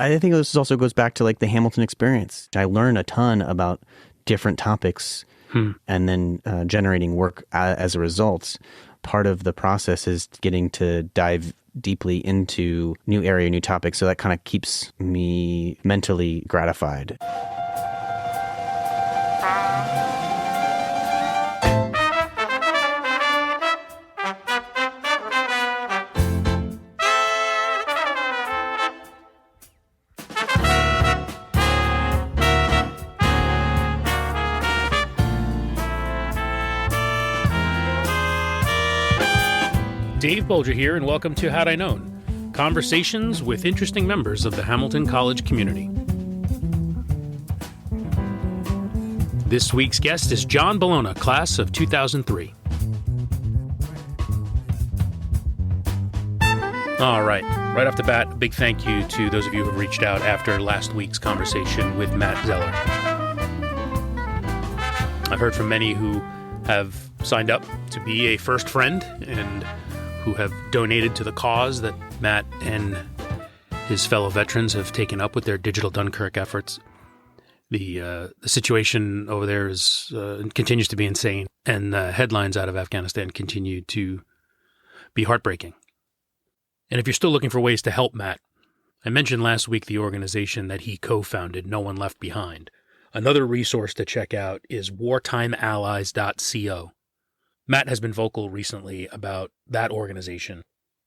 I think this also goes back to like the Hamilton experience. I learned a ton about different topics and then generating work as a result. Part of the process is getting to dive deeply into new area, new topics. So that kind of keeps me mentally gratified. Dave Bolger here, and welcome to Had I Known, conversations with interesting members of the Hamilton College community. This week's guest is Jon Bellona, class of 2003. All right off the bat, a big thank you to those of you who have reached out after last week's conversation with Matt Zeller. I've heard from many who have signed up to be a first friend and who have donated to the cause that Matt and his fellow veterans have taken up with their Digital Dunkirk efforts. The situation over there is continues to be insane, and the headlines out of Afghanistan continue to be heartbreaking. And if you're still looking for ways to help Matt, I mentioned last week the organization that he co-founded, No One Left Behind. Another resource to check out is wartimeallies.co. Matt has been vocal recently about that organization.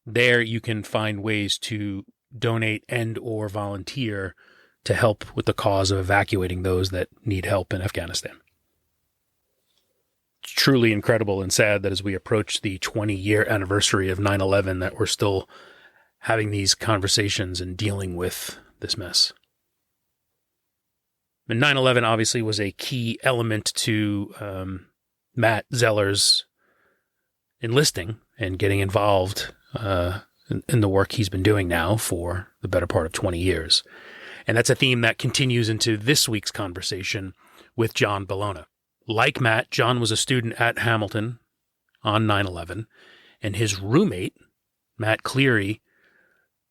There you can find ways to donate and or volunteer to help with the cause of evacuating those that need help in Afghanistan. It's truly incredible and sad that as we approach the 20-year anniversary of 9/11 that we're still having these conversations and dealing with this mess. And 9/11 obviously was a key element to Matt Zeller's enlisting and getting involved in the work he's been doing now for the better part of 20 years. And that's a theme that continues into this week's conversation with Jon Bellona. Like Matt, Jon was a student at Hamilton on 9/11, and his roommate, Matt Cleary,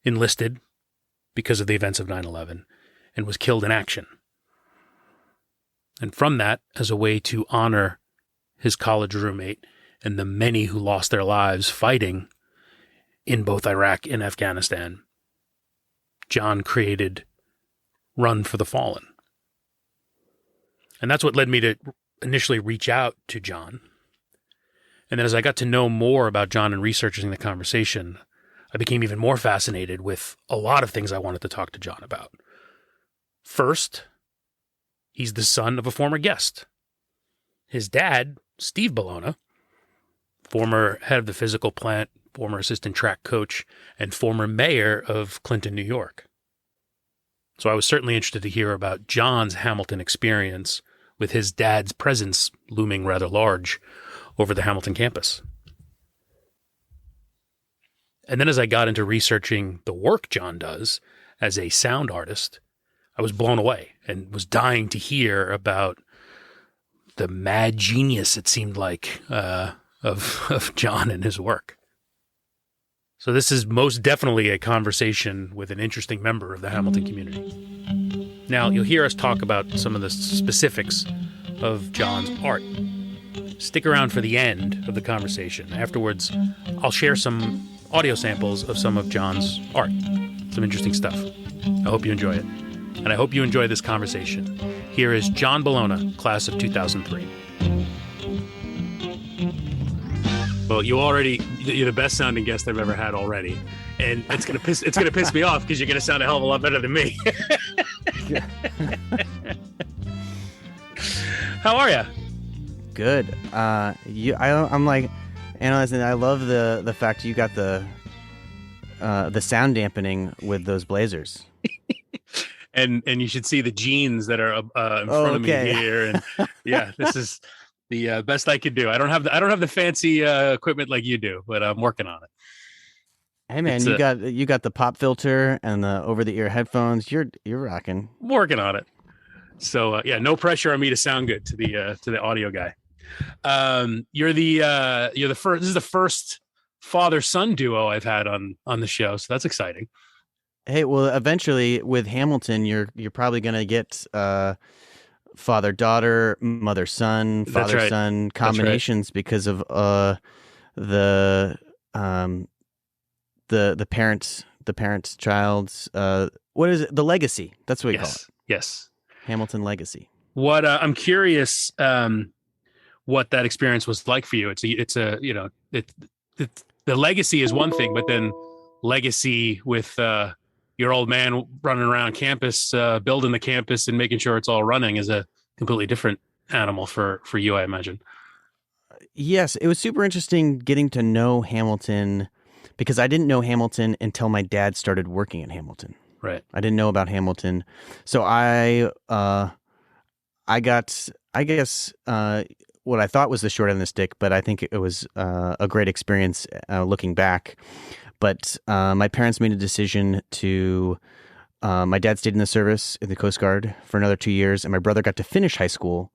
enlisted because of the events of 9/11 and was killed in action. And from that, as a way to honor his college roommate and the many who lost their lives fighting in both Iraq and Afghanistan, Jon created Run for the Fallen. And that's what led me to initially reach out to Jon. And then as I got to know more about Jon and researching the conversation, I became even more fascinated with a lot of things I wanted to talk to Jon about. First, he's the son of a former guest. His dad, Steve Bellona, former head of the physical plant, former assistant track coach, and former mayor of Clinton, New York. So I was certainly interested to hear about Jon's Hamilton experience with his dad's presence looming rather large over the Hamilton campus. And then as I got into researching the work Jon does as a sound artist, I was blown away and was dying to hear about the mad genius, it seemed like, of Jon and his work. So this is most definitely a conversation with an interesting member of the Hamilton community. Now, you'll hear us talk about some of the specifics of Jon's art. Stick around for the end of the conversation. Afterwards, I'll share some audio samples of some of Jon's art. Some interesting stuff. I hope you enjoy it. And I hope you enjoy this conversation. Here is Jon Bellona, class of 2003. Well, you're the best sounding guest I've ever had already, and it's gonna piss me off because you're gonna sound a hell of a lot better than me. How are you? Good. I'm like analyzing. I love the fact you got the sound dampening with those blazers. And you should see the jeans that are in front of me here, and yeah, this is the best I could do. I don't have the fancy equipment like you do, but I'm working on it. Hey man, you got the pop filter and the over the ear headphones. You're rocking. I'm working on it. So yeah, no pressure on me to sound good to the audio guy. You're the first. This is the first father son duo I've had on the show, so that's exciting. Hey, well, eventually with Hamilton, you're probably gonna get father daughter, mother son, That's father right. son That's right. combinations because of the um the parents child's what is it, the legacy, that's what we call it, Yes. Yes. Hamilton legacy. What I'm curious, what that experience was like for you. It's a the legacy is one thing, but then legacy with your old man running around campus, building the campus and making sure it's all running is a completely different animal for you, I imagine. Yes, it was super interesting getting to know Hamilton because I didn't know Hamilton until my dad started working at Hamilton. Right. I didn't know about Hamilton, so I got, I guess, what I thought was the short end of the stick, but I think it was a great experience looking back. But my parents made a decision to. My dad stayed in the service in the Coast Guard for another 2 years, and my brother got to finish high school,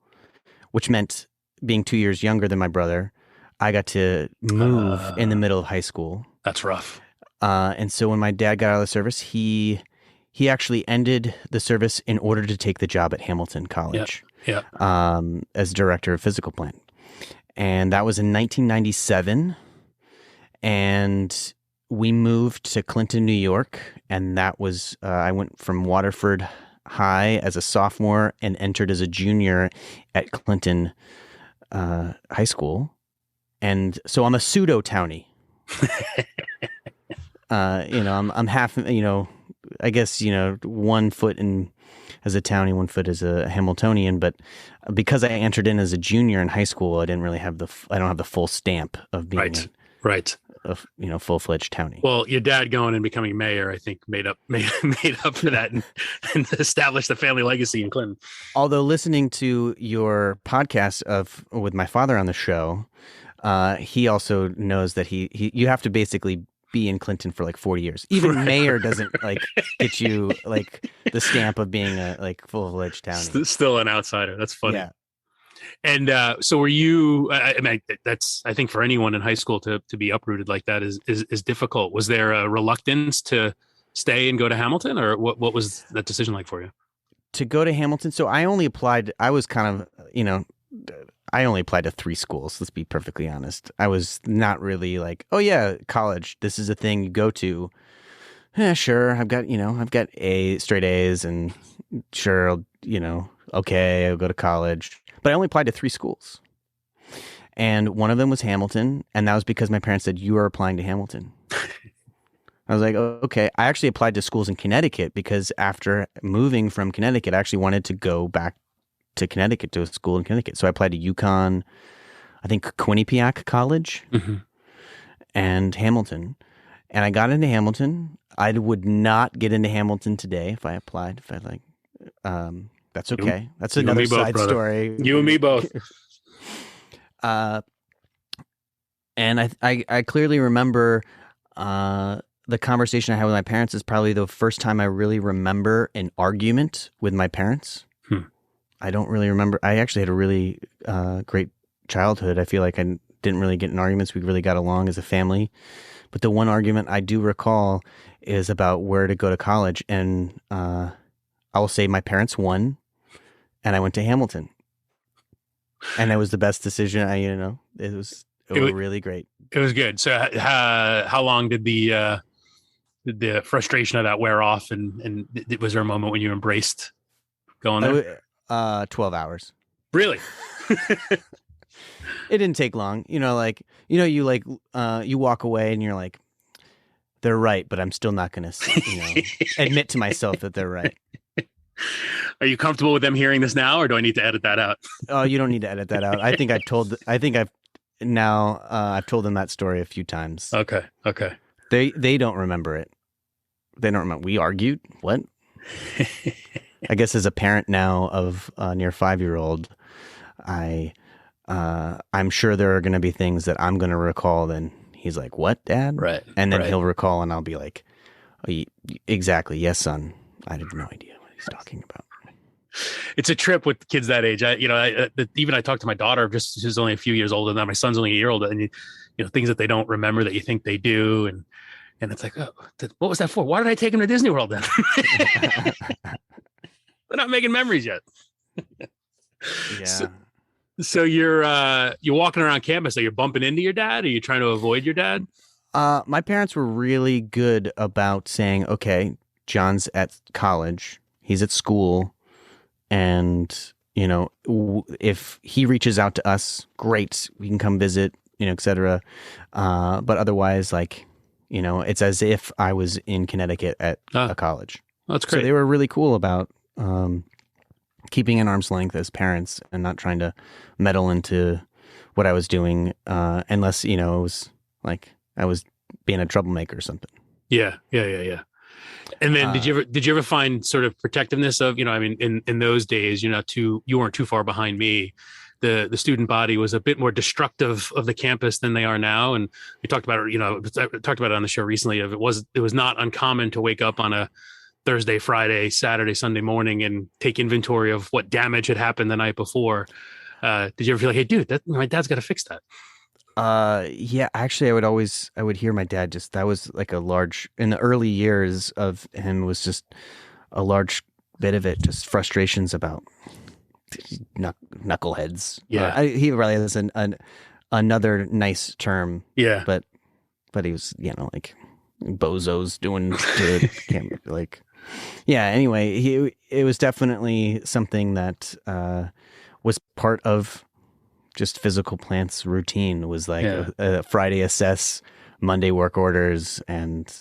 which meant being 2 years younger than my brother, I got to move in the middle of high school. That's rough. And so when my dad got out of the service, he actually ended the service in order to take the job at Hamilton Yeah. College Yeah. as director of physical plant. And that was in 1997. And we moved to Clinton, New York. And that was, I went from Waterford High as a sophomore and entered as a junior at Clinton High School. And so I'm a pseudo townie. I'm half, I guess, 1 foot in as a townie, 1 foot as a Hamiltonian. But because I entered in as a junior in high school, I didn't really have I don't have the full stamp of being Right. Right. a full-fledged townie. Well, your dad going and becoming mayor, I think, made up for that and established the family legacy in Clinton. Although listening to your podcast with my father on the show, he also knows that you have to basically be in Clinton for like 40 years. Even Right. mayor doesn't like get you like the stamp of being a like full-fledged townie. Still an outsider. That's funny. Yeah. And so were you, I mean, that's, I think for anyone in high school to be uprooted like that is difficult. Was there a reluctance to stay and go to Hamilton, or what was that decision like for you? To go to Hamilton, so I only applied, I was kind of, I only applied to 3 schools, let's be perfectly honest. I was not really like, oh yeah, college, this is a thing you go to. Yeah, sure, I've got straight A's and sure, okay, I'll go to college. But I only applied to 3 schools. And one of them was Hamilton, and that was because my parents said, you are applying to Hamilton. I was like, oh, okay. I actually applied to schools in Connecticut because after moving from Connecticut, I actually wanted to go back to Connecticut to a school in Connecticut. So I applied to UConn, I think Quinnipiac College, and Hamilton. And I got into Hamilton. I would not get into Hamilton today if I applied. If I that's okay. That's another side story. You and me both. And I clearly remember the conversation I had with my parents is probably the first time I really remember an argument with my parents. I don't really remember. I actually had a really great childhood. I feel like I didn't really get in arguments. We really got along as a family. But the one argument I do recall is about where to go to college. And I will say my parents won, and I went to Hamilton. And it was the best decision. It was really great. It was good. So how long did the frustration of that wear off? And was there a moment when you embraced going there? 12 hours. Really? It didn't take long. You walk away and you're like, they're right, but I'm still not going to, admit to myself that they're right. Are you comfortable with them hearing this now, or do I need to edit that out? Oh, you don't need to edit that out. I've told them that story a few times. Okay. They don't remember it. They don't remember. We argued. What? I guess as a parent now of a near 5-year-old, I'm sure there are going to be things that I'm going to recall. Then he's like, "What, Dad?" Right. And then he'll recall, and I'll be like, oh, "Exactly, yes, son. I had no idea what he's talking about." It's a trip with kids that age. Even I talked to my daughter, she's only a few years older than that. My son's only a year older, and things that they don't remember that you think they do, and And it's like, oh, what was that for? Why did I take him to Disney World then? They're not making memories yet. Yeah. So you're walking around campus. Are you bumping into your dad? Are you trying to avoid your dad? My parents were really good about saying, okay, John's at college, he's at school, and, you know, if he reaches out to us, great, we can come visit, you know, et cetera. But otherwise, like, you know, it's as if I was in Connecticut at a college. That's great. So they were really cool about keeping an arm's length as parents and not trying to meddle into what I was doing, unless, you know, it was like I was being a troublemaker or something. Yeah. And then did you ever find sort of protectiveness of, you know, I mean, in those days, you weren't too far behind me. The student body was a bit more destructive of the campus than they are now. And we talked about it, you know, I talked about it on the show recently. It was not uncommon to wake up on a Thursday, Friday, Saturday, Sunday morning and take inventory of what damage had happened the night before. Did you ever feel like, hey, dude, my dad's got to fix that? Yeah, actually I would hear my dad that was like in the early years of him was just a large bit of it, just frustrations about knuckleheads. Yeah. He really has another nice term. Yeah. But he was, you know, like bozos doing like, yeah. Anyway, it was definitely something that, was part of just physical plant's routine, was like a Friday assess, Monday work orders, and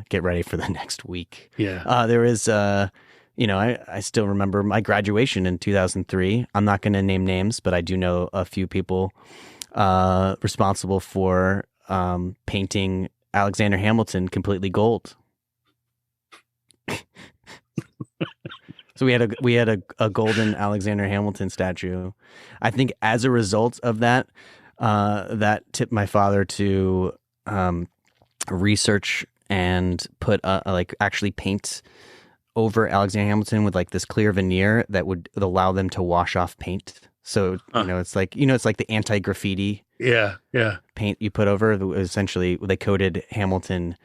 get ready for the next week. Yeah. There is, you know, I still remember my graduation in 2003. I'm not going to name names, but I do know a few people responsible for painting Alexander Hamilton completely gold. So we had a golden Alexander Hamilton statue. I think as a result of that, that tipped my father to research and put like actually paint over Alexander Hamilton with like this clear veneer that would allow them to wash off paint. So it's like the anti-graffiti paint you put over. Essentially, they coated Hamilton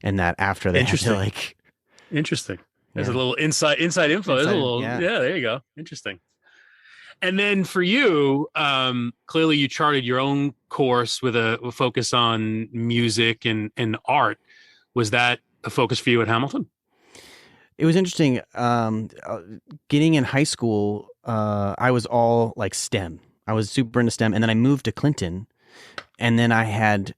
in that after they had to like. Interesting. There's a little inside info. There's a little, there you go. Interesting. And then for you, clearly you charted your own course with a focus on music and art. Was that a focus for you at Hamilton? It was interesting. Getting in high school, I was all like STEM. I was super into STEM. And then I moved to Clinton. And then I had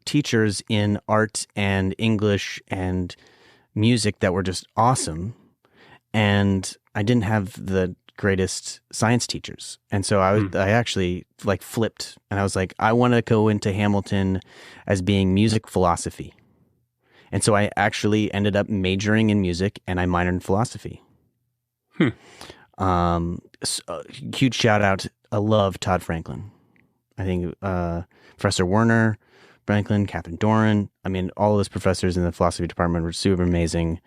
teachers in art and English and music that were just awesome, and I didn't have the greatest science teachers, and so I actually like flipped, and I was like, I want to go into Hamilton as being music philosophy, and so I actually ended up majoring in music and I minored in philosophy. So, huge shout out. I love Todd Franklin. I think Professor Werner Franklin, Catherine Doran. I mean, all of those professors in the philosophy department were super amazing.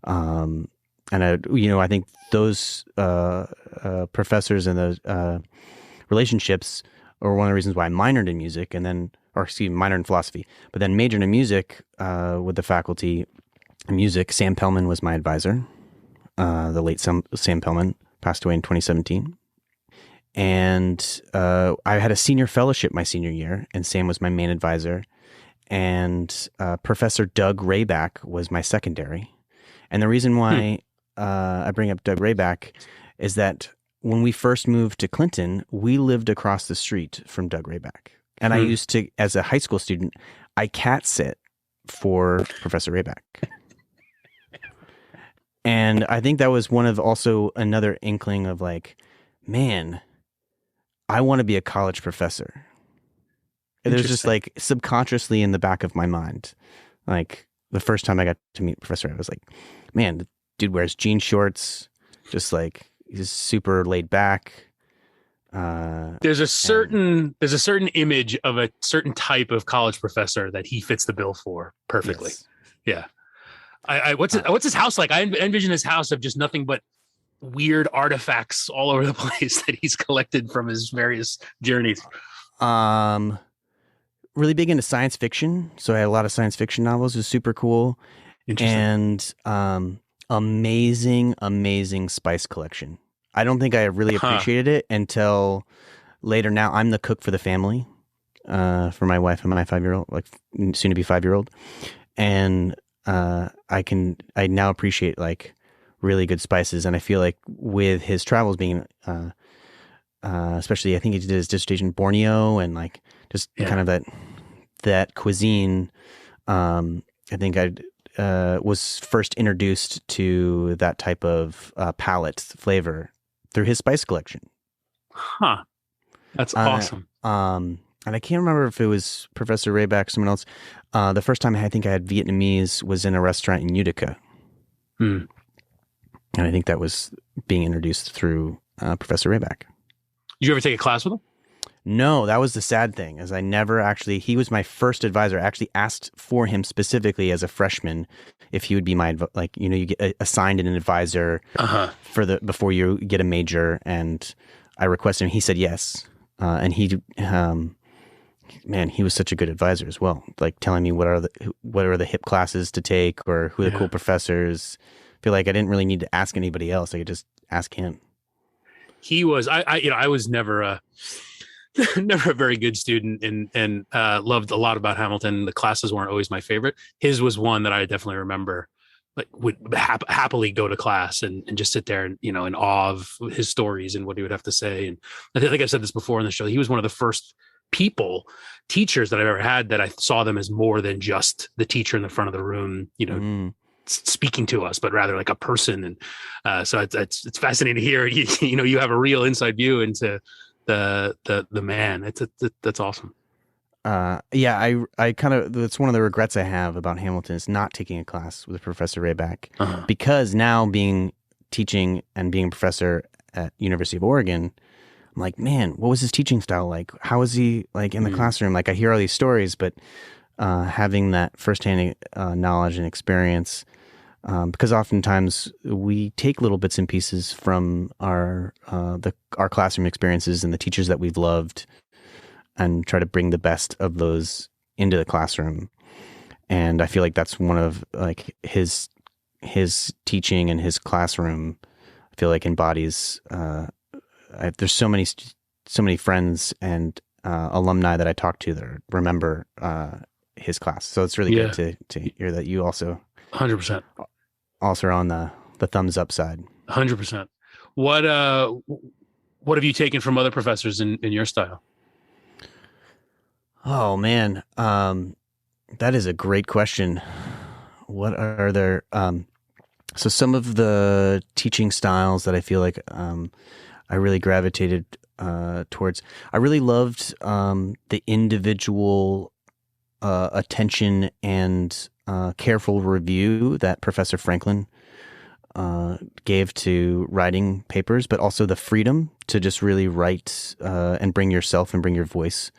And I think those professors and those relationships are one of the reasons why I minored in music, minored in philosophy, but then majored in music with the faculty in music. Sam Pellman was my advisor. The late Sam Pellman passed away in 2017. And I had a senior fellowship my senior year, and Sam was my main advisor. And Professor Doug Rayback was my secondary. And the reason why I bring up Doug Rayback is that when we first moved to Clinton, we lived across the street from Doug Rayback. And I used to, as a high school student, I cat sit for Professor Rayback. And I think that was also another inkling of like, man, I want to be a college professor. It was just like subconsciously in the back of my mind. Like the first time I got to meet Professor, I was like, man, the dude wears jean shorts, just like he's super laid back. There's a certain image of a certain type of college professor that he fits the bill for perfectly. Yes. Yeah. What's his house like? I envision his house of just nothing but weird artifacts all over the place that he's collected from his various journeys. really big into science fiction, so I had a lot of science fiction novels. It was super cool. Interesting. And amazing spice collection. I don't think I really Huh. appreciated it until later. Now I'm the cook for the family, for my wife and my 5-year-old, like soon to be 5-year-old, and I now appreciate like really good spices. And I feel like with his travels being, especially I think he did his dissertation in Borneo and like just Yeah. kind of that cuisine. I think I was first introduced to that type of palate flavor through his spice collection. Huh. That's Uh, awesome. and I can't remember if it was Professor Rayback or someone else. The first time I think I had Vietnamese was in a restaurant in Utica. Hmm. And I think that was being introduced through Professor Rayback. Did you ever take a class with him? No, that was the sad thing, is I never actually, he was my first advisor. I actually asked for him specifically as a freshman if he would be my, like, you get assigned an advisor Uh-huh. before you get a major. And I requested him. He said yes. And man, he was such a good advisor as well. Like telling me what are the hip classes to take or who are the Yeah. cool professors. I feel like I didn't really need to ask anybody else. I could just ask him. He was, I was never never a very good student and loved a lot about Hamilton. The classes weren't always my favorite. His was one that I definitely remember, like would happily go to class and just sit there and, in awe of his stories and what he would have to say. And I think I've said this before on the show. He was one of the first teachers that I've ever had that I saw them as more than just the teacher in the front of the room, Mm. speaking to us, but rather like a person. And so it's fascinating to hear, you have a real inside view into the man. That's awesome. Yeah, I kind of, that's one of the regrets I have about Hamilton is not taking a class with Professor Rayback, Uh-huh. because now teaching and being a professor at University of Oregon, I'm like, man, what was his teaching style like? How was he like in the classroom? Like I hear all these stories, but having that firsthand knowledge and experience, because oftentimes we take little bits and pieces from our classroom experiences and the teachers that we've loved, and try to bring the best of those into the classroom. And I feel like that's one of like his teaching and his classroom. I feel like embodies. There's so many friends and alumni that I talk to that remember his class. So it's really good to hear that you also 100%. are on the thumbs up side. 100%. What have you taken from other professors in your style? Oh man, that is a great question. What are there? So some of the teaching styles that I feel like I really gravitated towards. I really loved the individual attention and careful review that Professor Franklin gave to writing papers, but also the freedom to just really write and bring yourself and bring your voice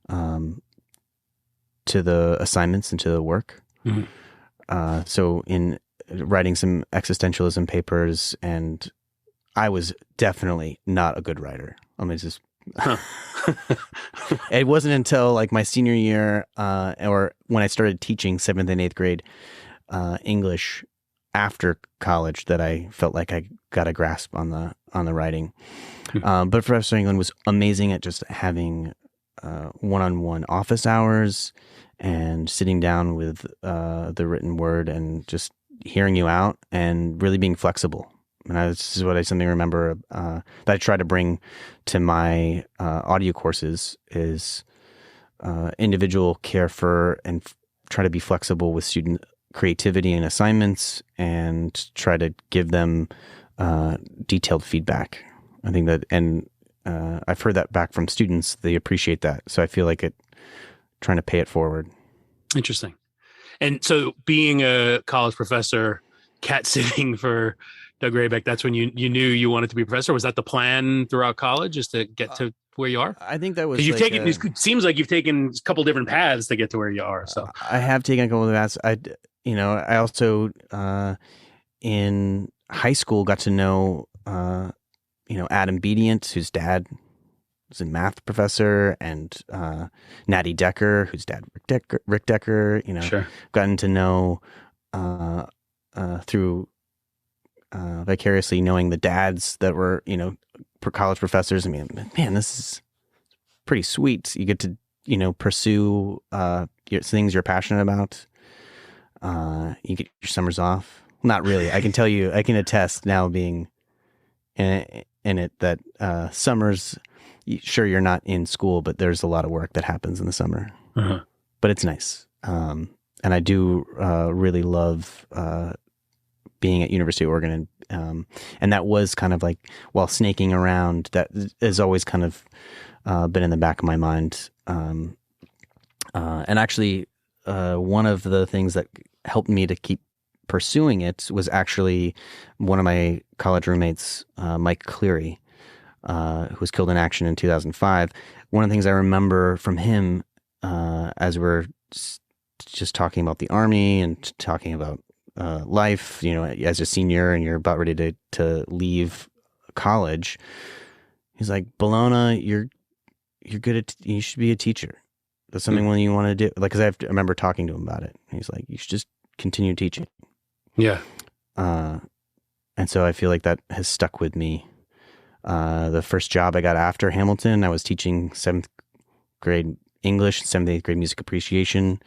to the assignments and to the work. Mm-hmm. So in writing some existentialism papers, and I was definitely not a good writer. I mean, it's just, it wasn't until like my senior year, or when I started teaching 7th and 8th grade English after college, that I felt like I got a grasp on the writing. But Professor England was amazing at just having one-on-one office hours and sitting down with the written word and just hearing you out and really being flexible. And this is what I something remember that I try to bring to my audio courses is individual care for and try to be flexible with student creativity and assignments, and try to give them detailed feedback. I think that, and I've heard that back from students. They appreciate that. So I feel like trying to pay it forward. Interesting. And so being a college professor, cat sitting for Doug Raybeck, that's when you knew you wanted to be a professor. Was that the plan throughout college, is to get to where you are? I think that was, because you've taken, it seems like you've taken a couple different paths to get to where you are. So I have taken a couple of paths. I also in high school got to know Adam Bedient, whose dad was a math professor, and Natty Decker, whose dad Rick Decker. Sure. Gotten to know through vicariously knowing the dads that were college professors. I mean, man, this is pretty sweet. You get to pursue things you're passionate about. You get your summers off. Not really. I can tell you, I can attest now being in it that summers, sure, you're not in school, but there's a lot of work that happens in the summer. Uh-huh. But it's nice. And I do really love being at University of Oregon. And that was kind of like, while snaking around, that has always kind of been in the back of my mind. And actually, one of the things that helped me to keep pursuing it was actually one of my college roommates, Mike Cleary, who was killed in action in 2005. One of the things I remember from him, as we're just talking about the Army and talking about life, as a senior and you're about ready to leave college, he's like, Bellona, you're good at, you should be a teacher. That's something when you want to do. Like, because I remember talking to him about it. He's like, you should just continue teaching. Yeah. And so I feel like that has stuck with me. The first job I got after Hamilton, I was teaching 7th grade English, 7th, 8th grade music appreciation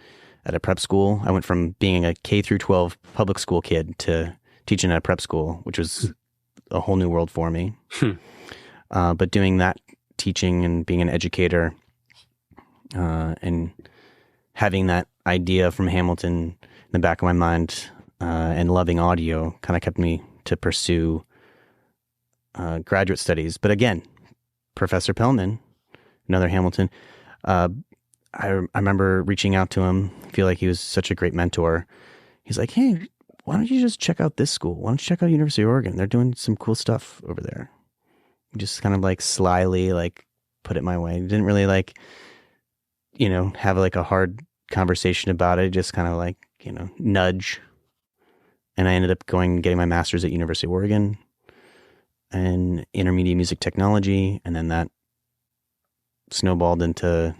at a prep school. I went from being a K through 12 public school kid to teaching at a prep school, which was a whole new world for me. But doing that teaching and being an educator, and having that idea from Hamilton in the back of my mind, and loving audio kind of kept me to pursue graduate studies. But again, Professor Pellman, another Hamilton, I remember reaching out to him. I feel like he was such a great mentor. He's like, hey, why don't you just check out this school? Why don't you check out University of Oregon? They're doing some cool stuff over there. Just kind of like slyly like put it my way. Didn't really like, have like a hard conversation about it. Just kind of like, nudge. And I ended up getting my master's at University of Oregon in intermediate music technology. And then that snowballed into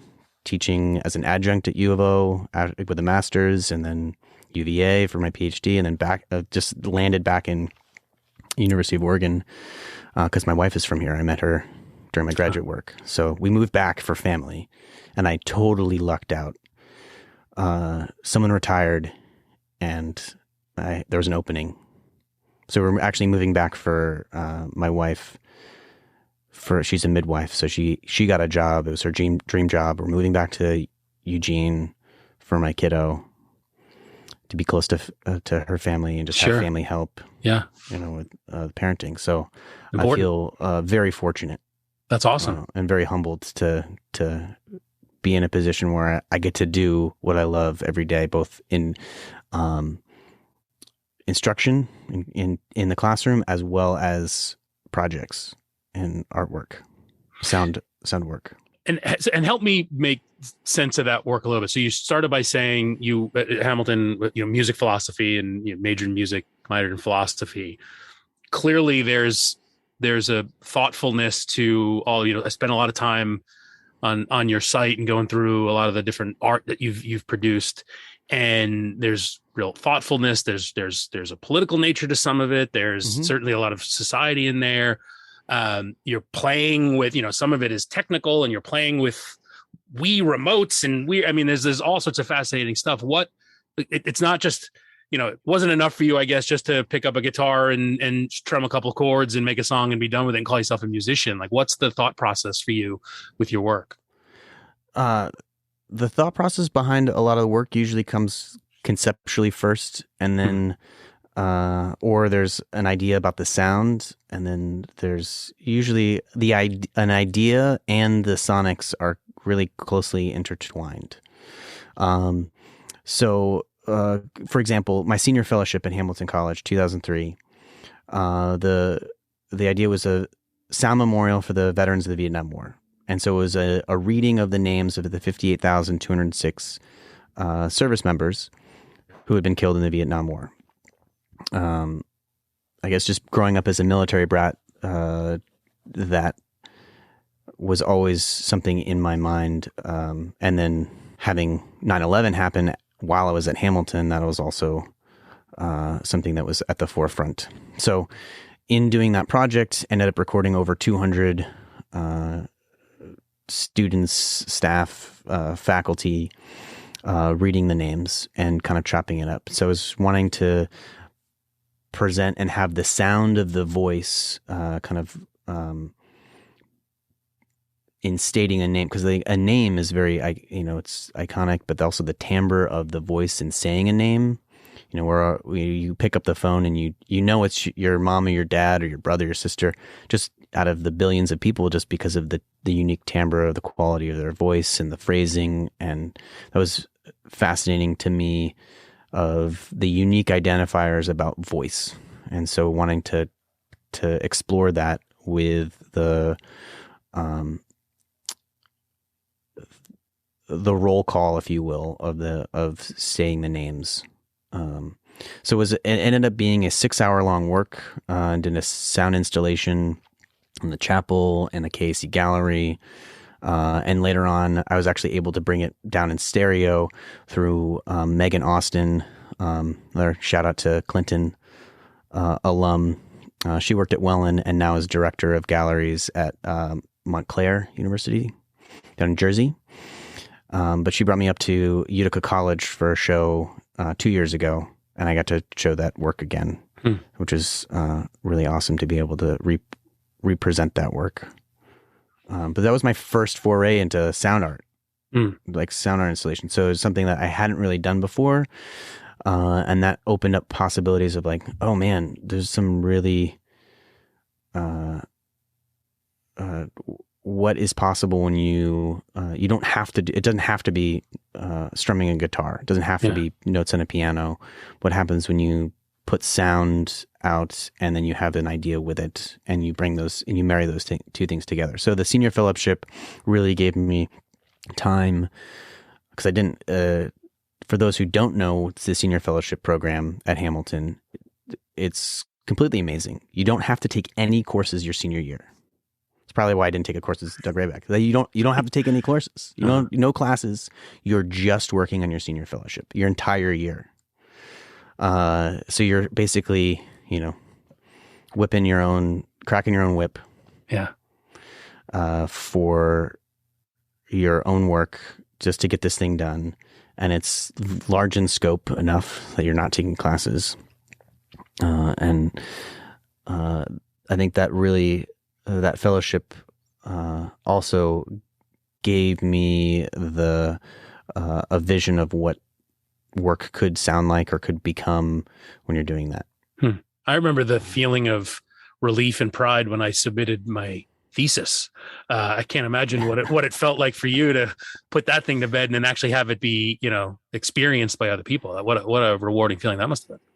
teaching as an adjunct at U of O with a master's, and then UVA for my PhD, and then just landed back in University of Oregon because my wife is from here. I met her during my graduate work. So we moved back for family, and I totally lucked out. Someone retired, and there was an opening. So we're actually moving back for my wife. She's a midwife, so she got a job. It was her dream job. We're moving back to Eugene for my kiddo to be close to her family and just have family help. Yeah, with parenting. So important. I feel very fortunate. That's awesome, and very humbled to be in a position where I get to do what I love every day, both in instruction in the classroom as well as projects and artwork, sound work. And help me make sense of that work a little bit. So you started by saying you at Hamilton, music philosophy, and majored in music, minored in philosophy. Clearly, there's a thoughtfulness to all. I spent a lot of time on your site and going through a lot of the different art that you've produced, and there's real thoughtfulness. There's a political nature to some of it. There's certainly a lot of society in there. You're playing with, some of it is technical, and you're playing with Wii remotes and there's all sorts of fascinating stuff. It's not just, it wasn't enough for you, I guess, just to pick up a guitar and strum a couple of chords and make a song and be done with it and call yourself a musician. Like, what's the thought process for you with your work? The thought process behind a lot of the work usually comes conceptually first, and then or there's an idea about the sound, and then there's usually an idea and the sonics are really closely intertwined. So, for example, my senior fellowship at Hamilton College, 2003, the idea was a sound memorial for the veterans of the Vietnam War. And so it was a reading of the names of the 58,206 service members who had been killed in the Vietnam War. I guess just growing up as a military brat, that was always something in my mind. And then having 9/11 happen while I was at Hamilton, that was also something that was at the forefront. So in doing that project, ended up recording over 200 students, staff, faculty, reading the names and kind of chopping it up. So I was wanting to present and have the sound of the voice in stating a name, because a name is very, it's iconic, but also the timbre of the voice in saying a name. Where you pick up the phone and you know it's your mom or your dad or your brother or sister, just out of the billions of people, just because of the unique timbre of the quality of their voice and the phrasing. And that was fascinating to me, of the unique identifiers about voice. And so wanting to explore that with the roll call, if you will, of saying the names. So it ended up being a 6-hour long work, and did a sound installation in the chapel and the KAC gallery. And later on, I was actually able to bring it down in stereo through Megan Austin. Another shout out to Clinton alum. She worked at Welland and now is director of galleries at Montclair University down in Jersey. But she brought me up to Utica College for a show 2 years ago, and I got to show that work again, which is really awesome to be able to represent that work. But that was my first foray into sound art, like sound art installation. So it was something that I hadn't really done before, and that opened up possibilities of like, oh man, there's some really what is possible when you don't have to it doesn't have to be strumming a guitar. It doesn't have to be notes on a piano. What happens when you put sound out and then you have an idea with it and you bring those and you marry those two things together. So the senior fellowship really gave me time, because I didn't, for those who don't know, it's the senior fellowship program at Hamilton. It's completely amazing. You don't have to take any courses your senior year. It's probably why I didn't take a course with Doug Rayback. You don't have to take any courses. No classes. You're just working on your senior fellowship your entire year. So you're basically, cracking your own whip. Yeah. For your own work, just to get this thing done. And it's large in scope enough that you're not taking classes. And I think that really, that fellowship also gave me a vision of what work could sound like or could become when you're doing that. I remember the feeling of relief and pride when I submitted my thesis. I can't imagine what it felt like for you to put that thing to bed and then actually have it be, experienced by other people. What a rewarding feeling that must have been.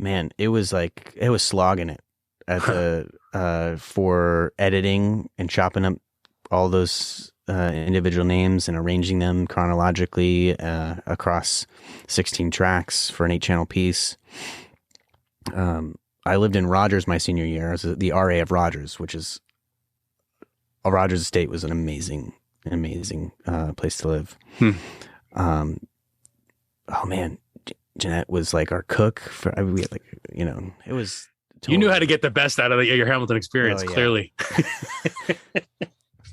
Man, it was slogging it at the for editing and chopping up all those individual names and arranging them chronologically across 16 tracks for an 8-channel piece. I lived in Rogers my senior year. I was the RA of Rogers, which is Rogers Estate was an amazing place to live. Oh man, Jeanette was like our cook we had it was. Totally. You knew how to get the best out of your Hamilton experience, clearly.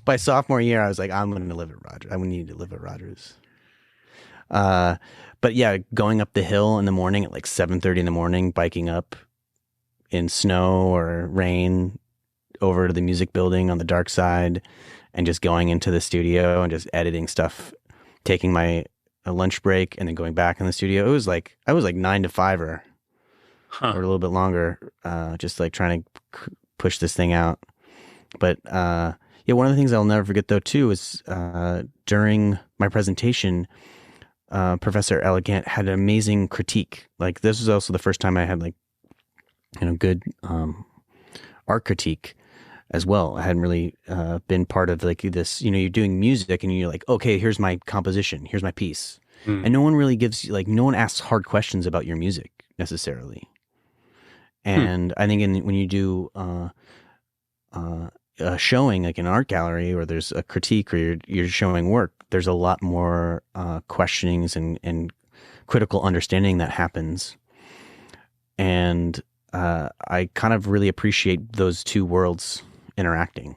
By sophomore year, I was like, I'm going to live at Rogers. I need to live at Rogers. But yeah, going up the hill in the morning at like 7:30 in the morning, biking up in snow or rain over to the music building on the dark side, and just going into the studio and just editing stuff, taking my lunch break and then going back in the studio. It was like, I was like 9 to 5 or a little bit longer, just like trying to push this thing out. But one of the things I'll never forget though too is during my presentation, Professor Elegant had an amazing critique. Like this was also the first time I had good art critique as well. I hadn't really been part of like this, you're doing music and you're like, okay, here's my composition, here's my piece. And no one really gives no one asks hard questions about your music necessarily. And I think when you do a showing, like an art gallery, or there's a critique, or you're showing work, there's a lot more questionings and critical understanding that happens. And I kind of really appreciate those two worlds interacting.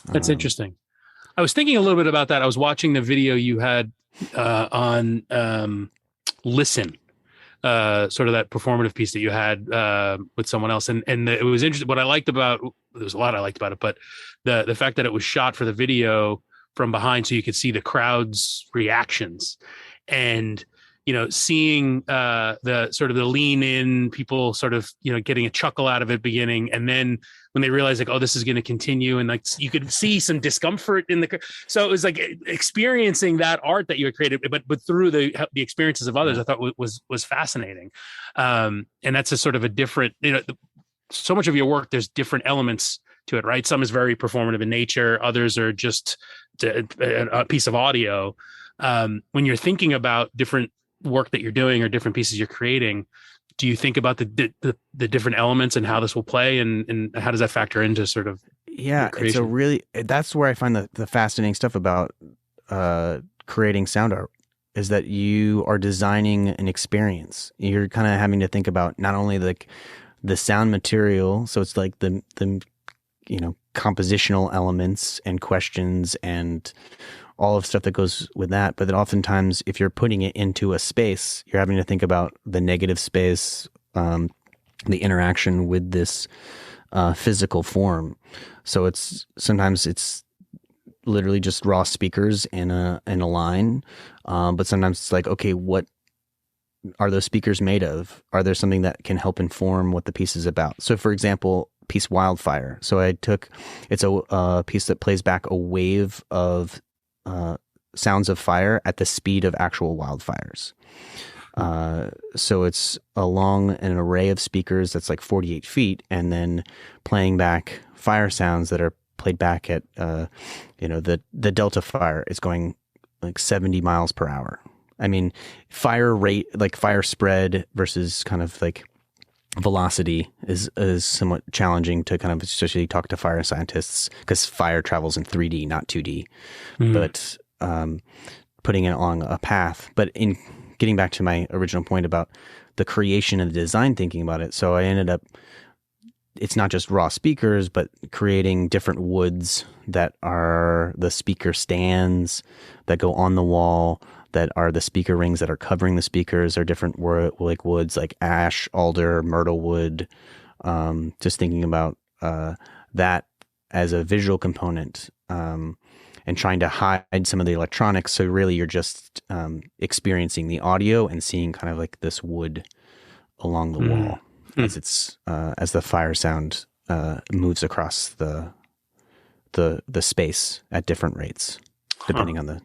That's interesting. I was thinking a little bit about that. I was watching the video you had on Listen, sort of that performative piece that you had with someone else, and it was interesting. What I liked about there's a lot I liked about it, but the fact that it was shot for the video from behind, so you could see the crowd's reactions, and seeing the sort of the lean in, people sort of getting a chuckle out of it beginning, and then when they realize like, oh, this is going to continue, and like you could see some discomfort in the. So it was like experiencing that art that you had created, but through the experiences of others, I thought was fascinating, and that's a sort of a different. So much of your work, there's different elements to it, right? Some is very performative in nature, others are just a piece of audio. When you're thinking about different work that you're doing or different pieces you're creating, do you think about the different elements and how this will play, and how does that factor into sort of it's a really, that's where I find the fascinating stuff about creating sound art, is that you are designing an experience. You're kind of having to think about not only like the sound material, so it's like the compositional elements and questions and all of stuff that goes with that. But then oftentimes, if you're putting it into a space, you're having to think about the negative space, the interaction with this physical form. So sometimes it's literally just raw speakers in a line, but sometimes it's like, okay, what are those speakers made of? Are there something that can help inform what the piece is about? So, for example, piece Wildfire. So it's a piece that plays back a wave of sounds of fire at the speed of actual wildfires. So it's along an array of speakers that's like 48 feet, and then playing back fire sounds that are played back at, the Delta fire is going like 70 miles per hour. I mean, fire rate, like fire spread versus kind of like velocity is somewhat challenging to kind of especially talk to fire scientists, because fire travels in 3D, not 2D. But putting it along a path. But in getting back to my original point about the creation and the design, thinking about it, so I ended up, it's not just raw speakers, but creating different woods that are the speaker stands that go on the wall, that are the speaker rings that are covering the speakers, are different like woods like ash, alder, myrtle wood. Just thinking about that as a visual component, and trying to hide some of the electronics. So really you're just experiencing the audio and seeing kind of like this wood along the wall as as the fire sound moves across the space at different rates, depending on the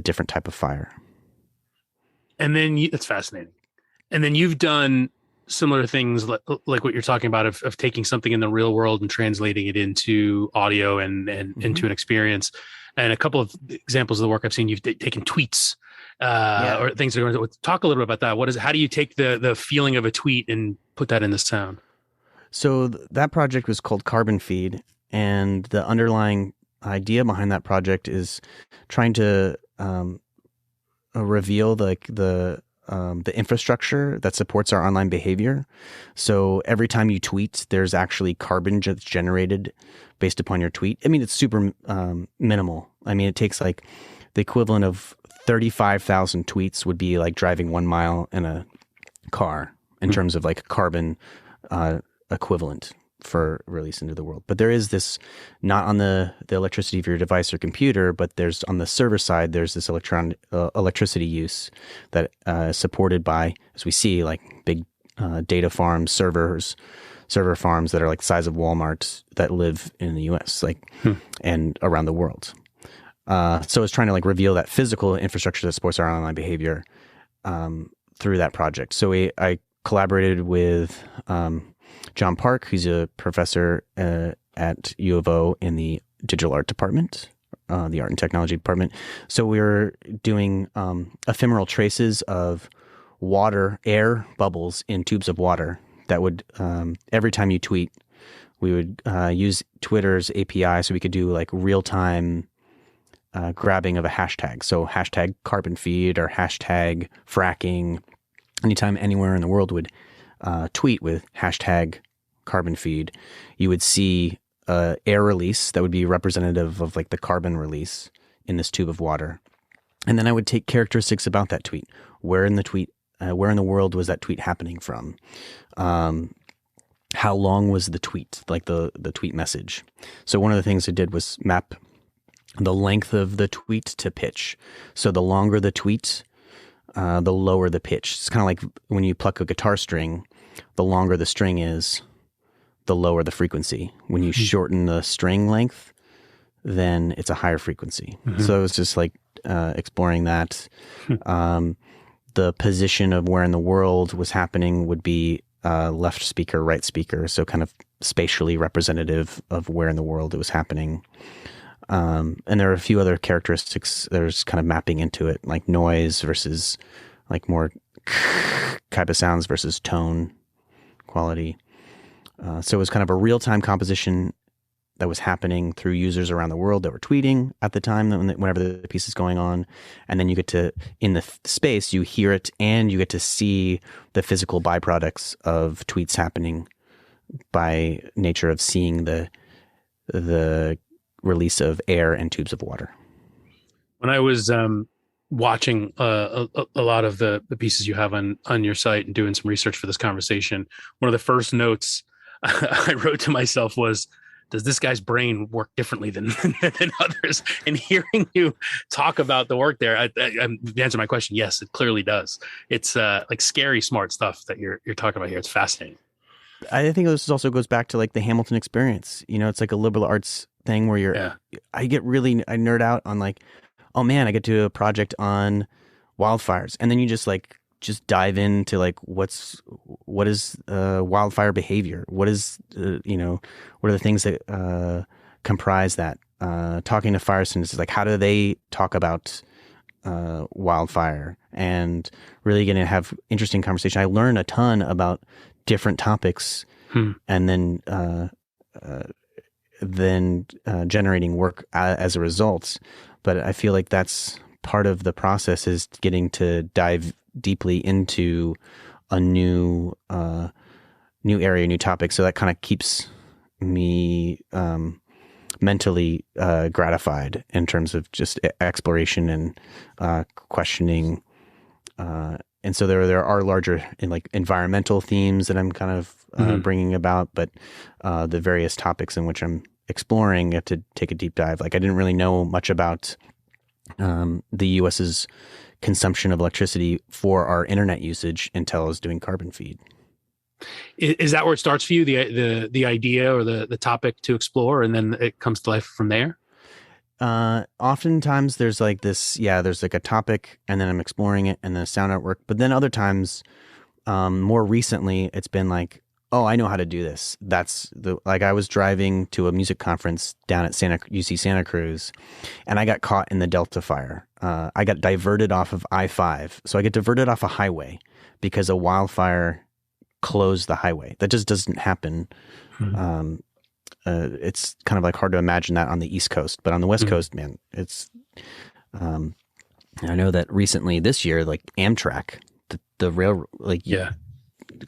different type of fire. And then that's fascinating. And then you've done similar things like what you're talking about of taking something in the real world and translating it into audio and into an experience. And a couple of examples of the work I've seen, you've taken tweets or things that are going to talk a little bit about that. How do you take the feeling of a tweet and put that in the sound? So that project was called Carbon Feed, and the underlying idea behind that project is trying to reveal the infrastructure that supports our online behavior. So every time you tweet, there's actually carbon that's generated based upon your tweet. I mean, it's super minimal. I mean, it takes like the equivalent of 35,000 tweets would be like driving 1 mile in a car in terms of like carbon equivalent for release into the world. But there is this, not on the electricity of your device or computer, but there's on the server side, there's this electricity use that is supported by, as we see, like big data farms, server farms that are like the size of Walmart that live in the US, and around the world. So it's trying to like reveal that physical infrastructure that supports our online behavior through that project. So I collaborated with John Park, who's a professor at U of O in the digital art department, the art and technology department. So we were doing ephemeral traces of air bubbles in tubes of water that would, every time you tweet, We would use Twitter's API so we could do like real time grabbing of a hashtag. So hashtag carbon feed or hashtag fracking. Anytime anywhere in the world would tweet with hashtag carbon feed, you would see air release that would be representative of like the carbon release in this tube of water. And then I would take characteristics about that tweet. Where in the world was that tweet happening from? How long was the tweet, like the tweet message? So one of the things I did was map the length of the tweet to pitch. So the longer the tweet, the lower the pitch. It's kind of like when you pluck a guitar string, the longer the string is, the lower the frequency. When you shorten the string length, then it's a higher frequency. So it was just like exploring that. The position of where in the world was happening would be left speaker, right speaker. So kind of spatially representative of where in the world it was happening. And there are a few other characteristics there's kind of mapping into it, like noise versus like more type of sounds versus tone quality. So it was kind of a real-time composition that was happening through users around the world that were tweeting at the time, whenever the piece is going on. And then you get to, in the space, you hear it and you get to see the physical byproducts of tweets happening by nature of seeing the release of air and tubes of water. When I was watching a lot of the pieces you have on your site and doing some research for this conversation, one of the first notes I wrote to myself was, does this guy's brain work differently than others? And hearing you talk about the work there, the answer to my question, yes, it clearly does. It's like scary smart stuff that you're talking about here. It's fascinating. I think this also goes back to like the Hamilton experience. You know, it's like a liberal arts thing where I nerd out on like, oh man, I get to do a project on wildfires. And then you just dive into like what is wildfire behavior? What is what are the things that comprise that? Talking to fire citizens, like how do they talk about wildfire, and really getting to have interesting conversation. I learn a ton about different topics, and then generating work as a result. But I feel like that's part of the process, is getting to dive deeply into a new area, new topic. So that kind of keeps me mentally gratified in terms of just exploration and questioning. And so there are larger like environmental themes that I'm kind of bringing about, but the various topics in which I'm exploring, I have to take a deep dive. Like I didn't really know much about the U.S.'s consumption of electricity for our internet usage until I was doing carbon feed. Is that where it starts for you, the idea or the topic to explore, and then it comes to life from there? Oftentimes there's like this, there's like a topic and then I'm exploring it and then a sound artwork. But then other times, more recently, it's been like, oh, I know how to do this. Like I was driving to a music conference down at UC Santa Cruz, and I got caught in the Delta fire. I got diverted off of I-5. So I get diverted off a highway because a wildfire closed the highway. That just doesn't happen. It's kind of like hard to imagine that on the East Coast, but on the West Coast, man, it's, I know that recently this year, like Amtrak, the rail,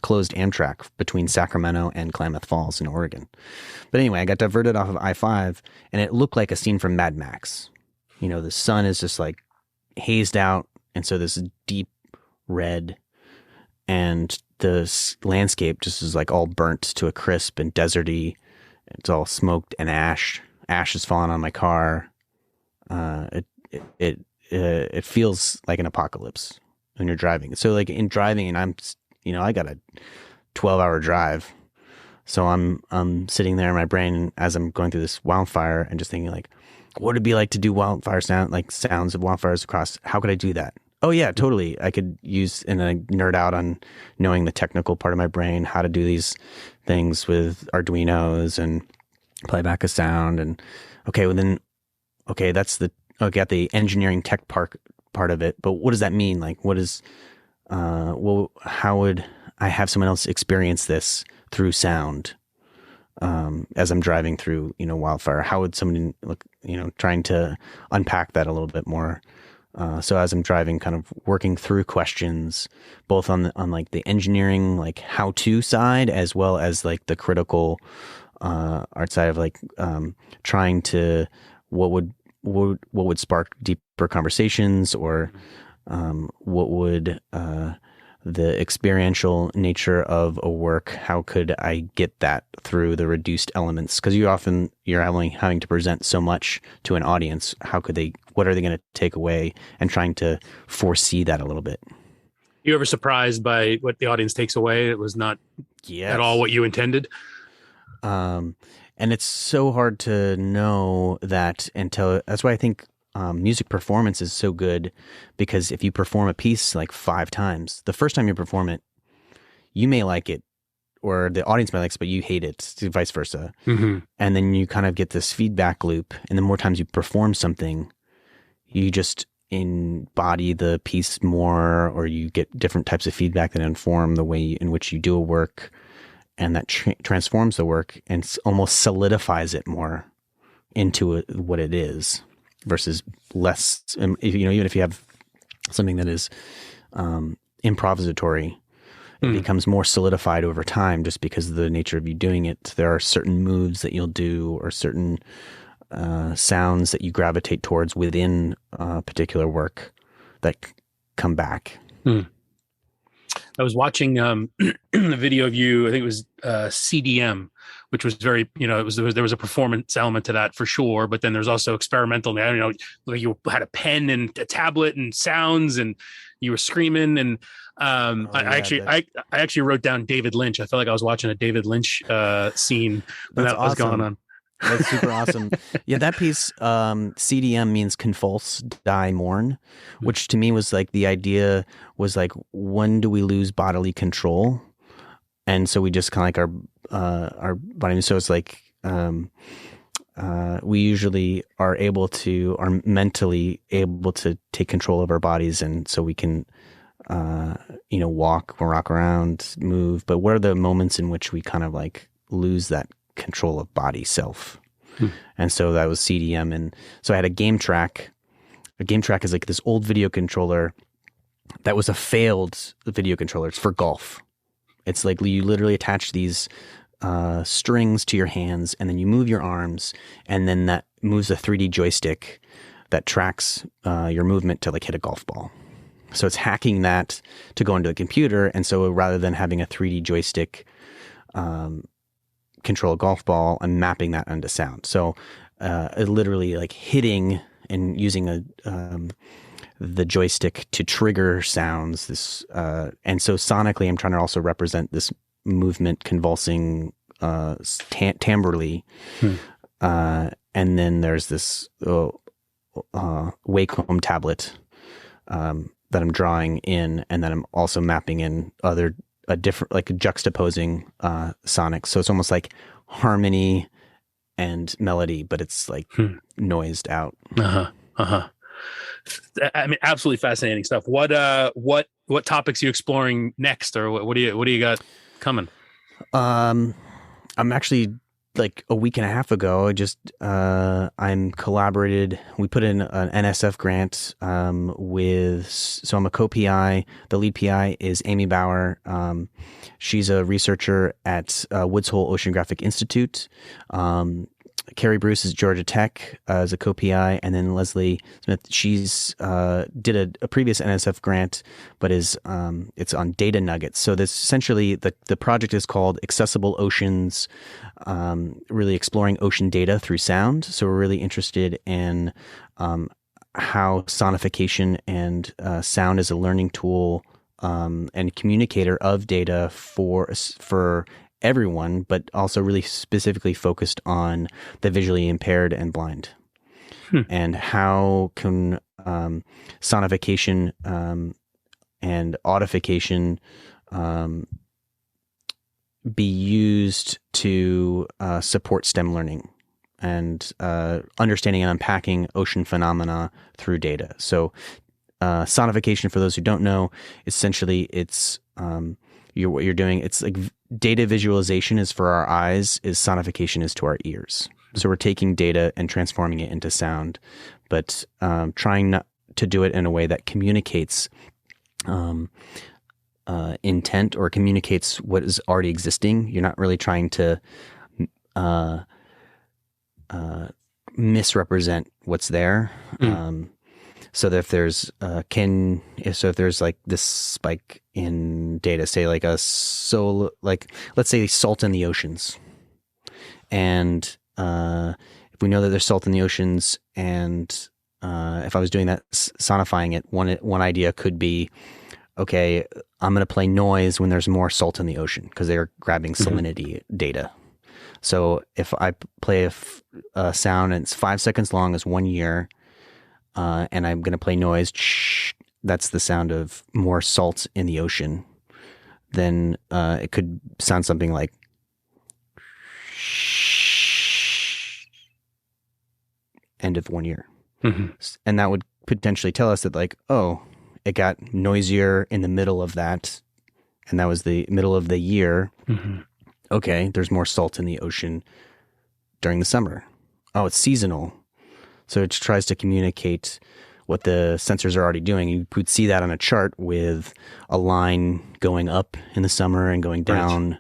closed Amtrak between Sacramento and Klamath Falls in Oregon. But anyway, I got diverted off of I-5 and it looked like a scene from Mad Max. You know, the sun is just like hazed out. And so this deep red, and the landscape just is like all burnt to a crisp and deserty. It's all smoked and ash. Ash is falling on my car. It feels like an apocalypse when you're driving. So like in driving, and I got a 12-hour drive. So I'm sitting there in my brain as I'm going through this wildfire and just thinking like, what would it be like to do wildfire sounds of wildfires across? How could I do that? Oh yeah, totally. I could use, and I nerd out on knowing the technical part of my brain, how to do these things with Arduinos and play back a sound. And got the engineering tech part of it. But what does that mean? Like, what is, how would I have someone else experience this through sound? as I'm driving through, wildfire? How would somebody look, trying to unpack that a little bit more. So as I'm driving, kind of working through questions, both on like the engineering, like how to side, as well as like the critical art side of like trying to what would spark deeper conversations, or what would the experiential nature of a work, how could I get that through the reduced elements? Because you're only having to present so much to an audience. What are they going to take away, and trying to foresee that a little bit. You ever surprised by what the audience takes away? It was not at all what you intended. And it's so hard to know that until, that's why I think music performance is so good, because if you perform a piece like 5 times, the first time you perform it, you may like it, or the audience may like it, but you hate it, vice versa. Mm-hmm. And then you kind of get this feedback loop. And the more times you perform something, you just embody the piece more, or you get different types of feedback that inform the way in which you do a work. And that transforms the work and almost solidifies it more into what it is, versus less, even if you have something that is improvisatory, it becomes more solidified over time just because of the nature of you doing it. There are certain moves that you'll do, or certain sounds that you gravitate towards within a particular work that come back. I was watching a video of you, I think it was CDM, which was very, there was a performance element to that for sure, but then there's also experimental. Like you had a pen and a tablet and sounds, and you were screaming. And I actually wrote down David Lynch. I felt like I was watching a David Lynch scene when that was going on. That's super awesome. Yeah, that piece, CDM means convulse, die, mourn, which to me was like, the idea was like, when do we lose bodily control? And so we just kind of like our body. So it's like we usually are mentally able to take control of our bodies, and so we can walk or rock around, move. But what are the moments in which we kind of like lose that control of body self? And so that was CDM. And so I had a game track. A game track is like this old video controller that was a failed video controller. It's for golf. It's like you literally attach these strings to your hands, and then you move your arms, and then that moves a 3D joystick that tracks your movement to like hit a golf ball. So it's hacking that to go into the computer. And so rather than having a 3D joystick control a golf ball, and mapping that onto sound. So literally like hitting and using the joystick to trigger sounds. And so sonically, I'm trying to also represent this movement, convulsing timbrely. And then there's this Wacom tablet that I'm drawing in, and then I'm also mapping in a different, like juxtaposing sonics. So it's almost like harmony and melody, but it's like noised out. I mean, absolutely fascinating stuff. What topics are you exploring next, or what do you got coming? I'm actually, like a week and a half ago, we put in an NSF grant so I'm a co-PI. The lead PI is Amy Bauer. She's a researcher at Woods Hole Oceanographic Institute. Carrie Bruce is Georgia Tech as a co-PI, and then Leslie Smith. She's did a previous NSF grant, but it's on data nuggets. So this essentially the project is called Accessible Oceans, really exploring ocean data through sound. So we're really interested in how sonification and sound as a learning tool and communicator of data for everyone, but also really specifically focused on the visually impaired and blind. And how can sonification and audification be used to support STEM learning and understanding and unpacking ocean phenomena through data. So sonification, for those who don't know, essentially it's what you're doing. It's like data visualization is for our eyes, is sonification is to our ears. So we're taking data and transforming it into sound, but trying not to do it in a way that communicates intent or communicates what is already existing. You're not really trying to misrepresent what's there. So that if there's if there's like this spike in data, say like let's say salt in the oceans, and if we know that there's salt in the oceans, and if I was doing that, sonifying it, one idea could be, okay, I'm going to play noise when there's more salt in the ocean because they're grabbing salinity data. So if I play a sound and it's 5 seconds long, it's 1 year, and I'm going to play noise, that's the sound of more salt in the ocean, then it could sound something like end of 1 year. And that would potentially tell us that, like, oh, it got noisier in the middle of that, and that was the middle of the year. Okay, there's more salt in the ocean during the summer. Oh, it's seasonal. So it tries to communicate what the sensors are already doing. You could see that on a chart with a line going up in the summer and going down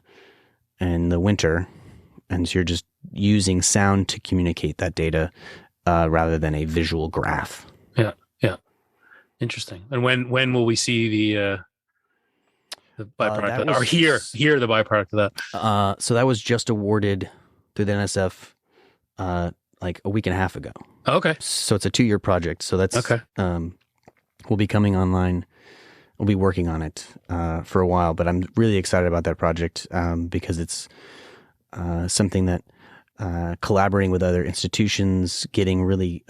in the winter. And so you're just using sound to communicate that data rather than a visual graph. Yeah. Interesting. And when will we see the byproduct of that? Or hear the byproduct of that? So that was just awarded through the NSF like a week and a half ago. Okay. So it's a 2-year project. So that's okay. We'll be coming online. We'll be working on it for a while, but I'm really excited about that project because it's something that collaborating with other institutions, getting really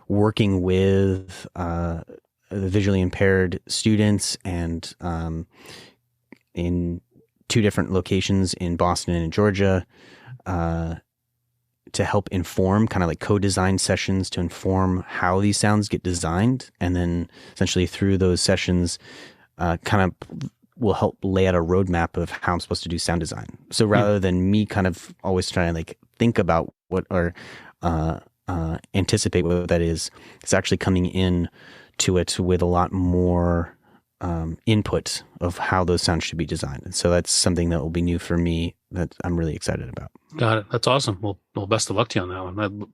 working with the visually impaired students, and in 2 different locations in Boston and in Georgia, to help inform, kind of like co-design sessions to inform how these sounds get designed. And then essentially through those sessions, kind of will help lay out a roadmap of how I'm supposed to do sound design. So rather than me kind of always trying to like think about what or anticipate what that is, it's actually coming in to it with a lot more input of how those sounds should be designed. And so that's something that will be new for me that I'm really excited about. Got it. That's awesome. Well, best of luck to you on that one.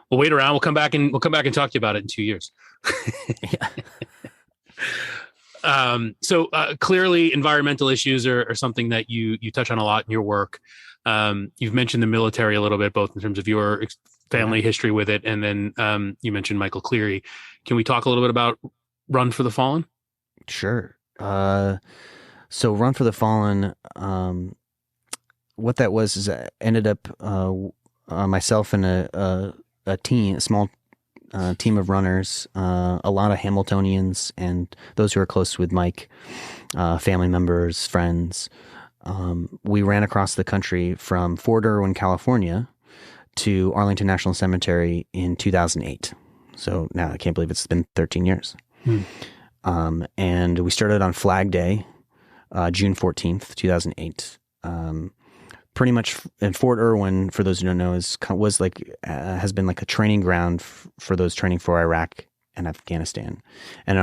We'll wait around. We'll come back and talk to you about it in 2 years. So clearly environmental issues are something that you touch on a lot in your work. You've mentioned the military a little bit, both in terms of your family history with it, and then you mentioned Michael Cleary. Can we talk a little bit about Run for the Fallen? Sure. So Run for the Fallen, what that was is I ended up myself and a small team of runners, a lot of Hamiltonians and those who are close with Mike, family members, friends. We ran across the country from Fort Irwin, California, to Arlington National Cemetery in 2008. So now I can't believe it's been 13 years. And we started on Flag Day, June 14th, 2008. Pretty much in Fort Irwin, for those who don't know, has been like a training ground for those training for Iraq and Afghanistan. And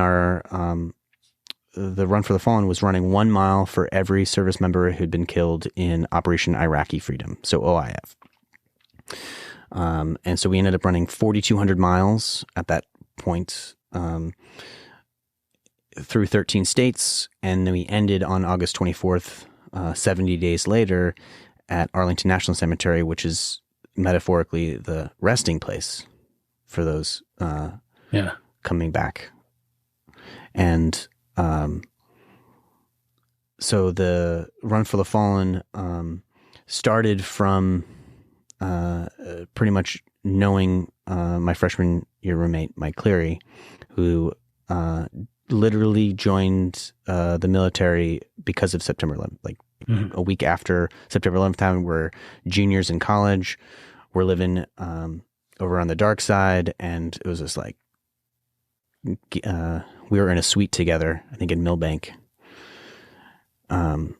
the Run for the Fallen was running 1 mile for every service member who'd been killed in Operation Iraqi Freedom, so OIF. And so we ended up running 4,200 miles at that point through 13 states, and then we ended on August 24th, 70 days later, at Arlington National Cemetery, which is metaphorically the resting place for those coming back. And so the Run for the Fallen started from pretty much knowing my freshman year roommate, Mike Cleary, who literally joined the military because of September 11th. Like a week after September 11th time, we're juniors in college. We're living over on the dark side, and it was just like we were in a suite together, I think in Millbank. And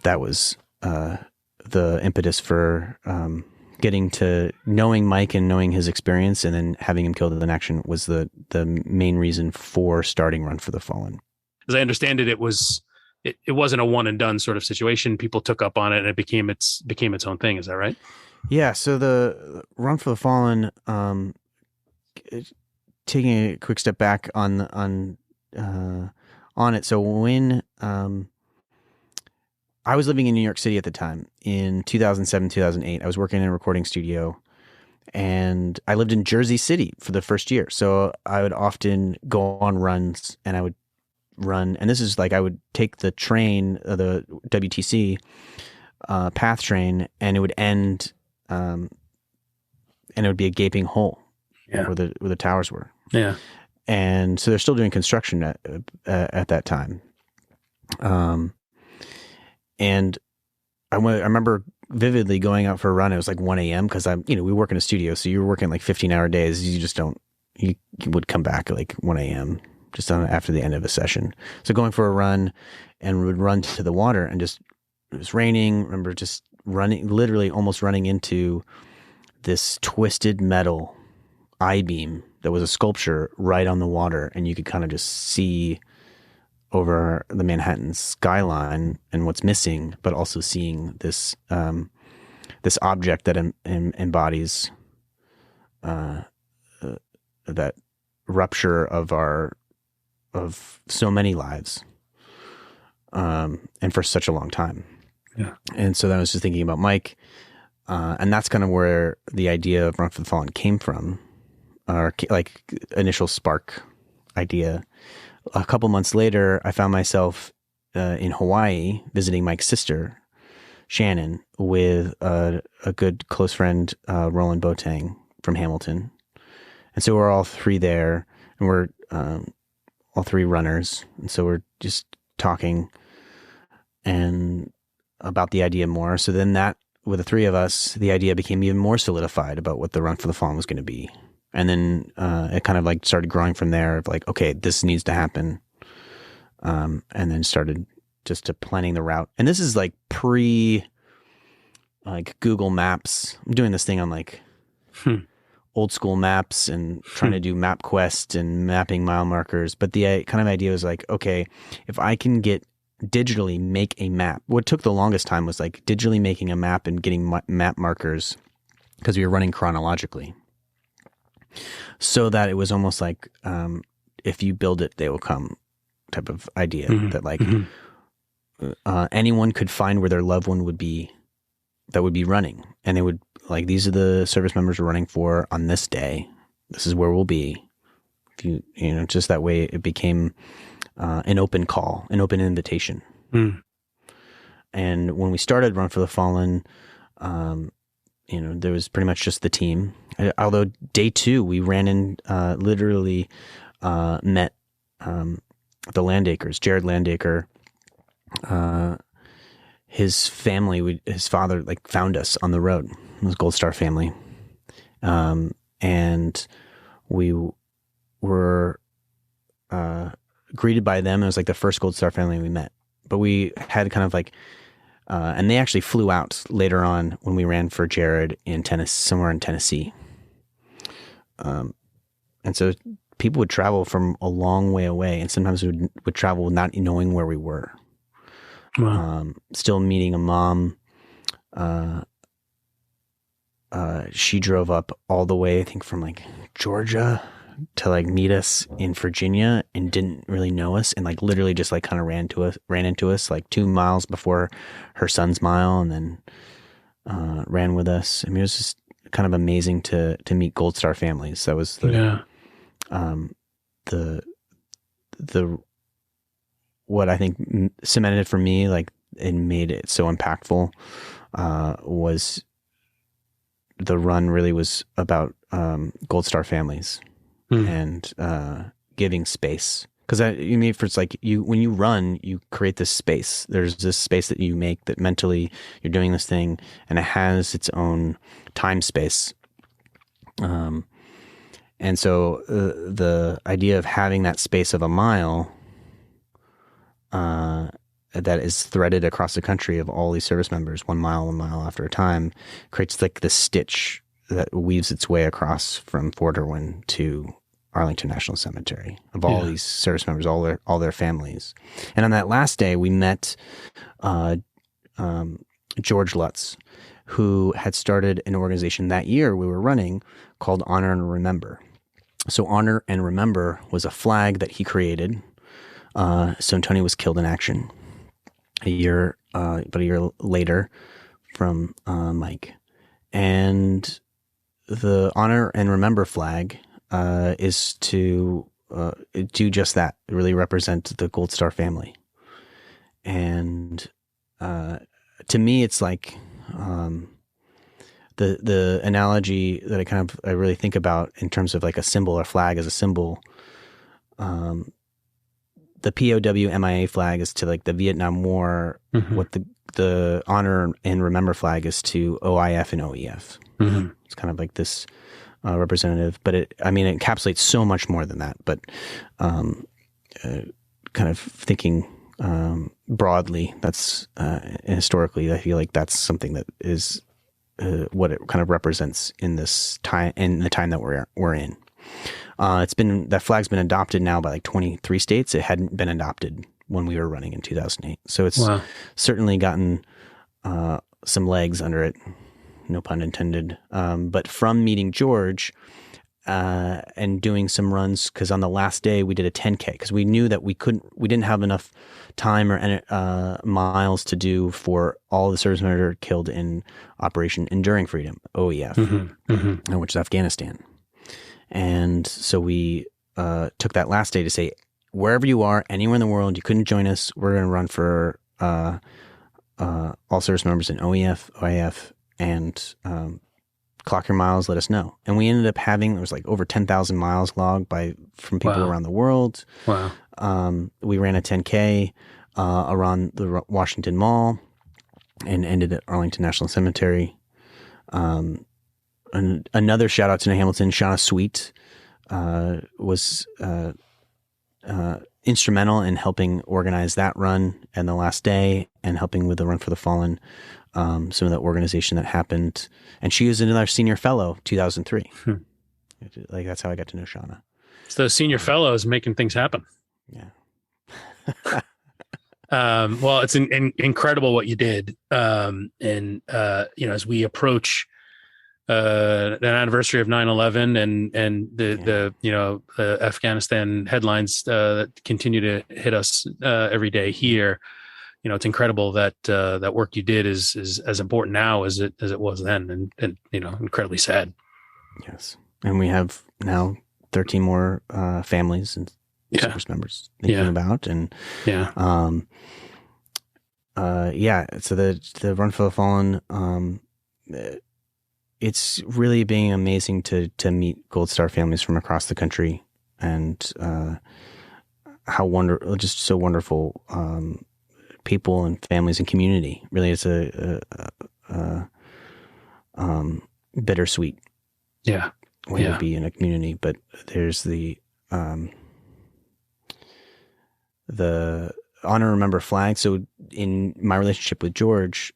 that was the impetus for getting to knowing Mike and knowing his experience, and then having him killed in action was the main reason for starting Run for the Fallen. As I understand it, it wasn't a one and done sort of situation. People took up on it, and it became its own thing. Is that right? Yeah. So the Run for the Fallen, taking a quick step back on it. So when I was living in New York City at the time, in 2007, 2008, I was working in a recording studio, and I lived in Jersey City for the first year. So I would often go on runs, and I would run. And this is like, I would take the train, the WTC PATH train, and it would end, and it would be a gaping hole where the towers were. Yeah. And so they're still doing construction at that time. And I remember vividly going out for a run. It was like 1 a.m. because we work in a studio. So you were working like 15-hour days. You just you would come back at like 1 a.m. just after the end of a session. So going for a run, and we would run to the water, and it was raining. I remember just running, literally almost running into this twisted metal I-beam that was a sculpture right on the water. And you could kind of just see over the Manhattan skyline and what's missing, but also seeing this this object that embodies that rupture of so many lives, and for such a long time. Yeah. And so then I was just thinking about Mike, and that's kind of where the idea of Run for the Fallen came from, or like initial spark idea. A couple months later, I found myself in Hawaii visiting Mike's sister, Shannon, with a good close friend, Roland Boateng from Hamilton. And so we're all three there, and we're all three runners. And so we're just talking and about the idea more. So then with the three of us, the idea became even more solidified about what the Run for the Fallen was going to be. And then it kind of like started growing from there, of like, okay, this needs to happen. And then started just to planning the route. And this is like like Google Maps. I'm doing this thing on like old school maps and trying to do MapQuest and mapping mile markers. But the kind of idea was like, okay, if I can digitally make a map. What took the longest time was like digitally making a map and getting map markers, because we were running chronologically. So that it was almost like, if you build it, they will come type of idea, that like anyone could find where their loved one would be that would be running. And they would like, these are the service members we're running for on this day. This is where we'll be. If you just that way it became an open call, an open invitation. And when we started Run for the Fallen, there was pretty much just the team. Although day 2, we ran in, literally met the Landacres, Jared Landaker. His family, his father, like found us on the road. It was Gold Star family, and we were greeted by them. It was like the first Gold Star family we met. But we had kind of like. And they actually flew out later on when we ran for Jared in somewhere in Tennessee. And so people would travel from a long way away, and sometimes we would travel not knowing where we were. Wow. Still meeting a mom. She drove up all the way, I think, from like Georgia to like meet us in Virginia, and didn't really know us, and like literally just like kind of ran into us like 2 miles before her son's mile, and then ran with us. I mean, it was just kind of amazing to meet Gold Star families. That was the what I think cemented it for me, like, and made it so impactful, was the run really was about Gold Star families. And giving space, because it's like when you run, you create this space. There's this space that you make that mentally you're doing this thing, and it has its own time space. And so the idea of having that space of a mile that is threaded across the country of all these service members, 1 mile after a time, creates like this stitch that weaves its way across from Fort Irwin to Arlington National Cemetery of all these service members, all their families. And on that last day, we met George Lutz, who had started an organization that year we were running called Honor and Remember. So Honor and Remember was a flag that he created. So Tony was killed in action about a year later from Mike. And the Honor and Remember flag is to do just that, really represent the Gold Star family. And to me, it's like the analogy that I really think about in terms of like a symbol or flag as a symbol. The POW MIA flag is to like the Vietnam War. Mm-hmm. What the Honor and Remember flag is to OIF and OEF. Mm-hmm. It's kind of like this representative, but it encapsulates so much more than that. But kind of thinking broadly, that's historically, I feel like that's something that is what it kind of represents in this time, in the time that we're in. That flag's been adopted now by like 23 states. It hadn't been adopted when we were running in 2008. So it's certainly gotten some legs under it, no pun intended. But from meeting George and doing some runs, because on the last day we did a 10K because we knew that we didn't have enough time or miles to do for all the servicemen that are killed in Operation Enduring Freedom, OEF, which is Afghanistan. And so we took that last day to say, wherever you are, anywhere in the world, you couldn't join us, we're going to run for all service members in OEF, OIF, and clock your miles, let us know. And we ended up having, there was like over 10,000 miles logged from people around the world. Wow. We ran a 10K around the Washington Mall and ended at Arlington National Cemetery. And another shout out to New Hamilton, Shauna Sweet was instrumental in helping organize that run and the last day and helping with the Run for the Fallen, some of the organization that happened. And she was another senior fellow, 2003. Like that's how I got to know Shauna. It's those senior fellows making things happen. Yeah. Well, it's incredible what you did. As we approach an anniversary of 9/11 and the Afghanistan headlines that continue to hit us every day here, it's incredible that that work you did is as important now as it was then, and incredibly sad. Yes, and we have now 13 more families and service members thinking about, and so the Run for the Fallen. It's really being amazing to meet Gold Star families from across the country, and just so wonderful people and families and community. Really, it's a bittersweet way to be in a community. But there's the Honor and Remember flag. So in my relationship with George,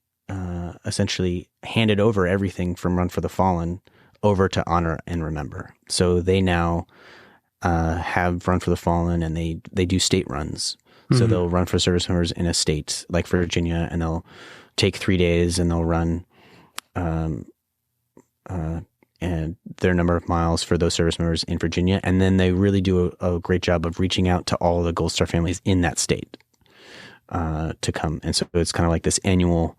essentially handed over everything from Run for the Fallen over to Honor and Remember. So they now have Run for the Fallen, and they do state runs. So they'll run for service members in a state like Virginia, and they'll take 3 days and they'll run and their number of miles for those service members in Virginia. And then they really do a great job of reaching out to all of the Gold Star families in that state to come. And so it's kind of like this annual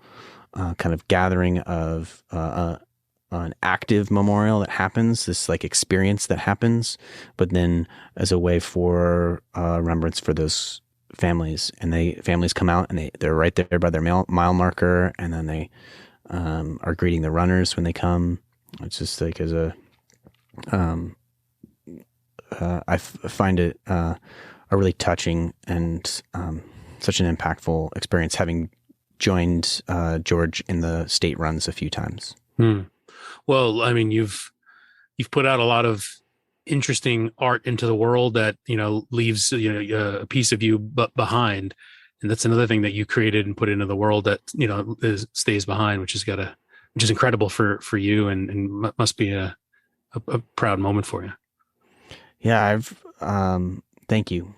kind of gathering of an active memorial that happens, this like experience that happens, but then as a way for remembrance for those families. And families come out and they're right there by their mile marker, and then they are greeting the runners when they come. It's just like I find it a really touching and such an impactful experience, having joined George in the state runs a few times. Well, I mean, you've put out a lot of interesting art into the world that leaves a piece of you behind, And that's another thing that you created and put into the world that, stays behind, which is incredible for you and must be a proud moment for you. Yeah, thank you.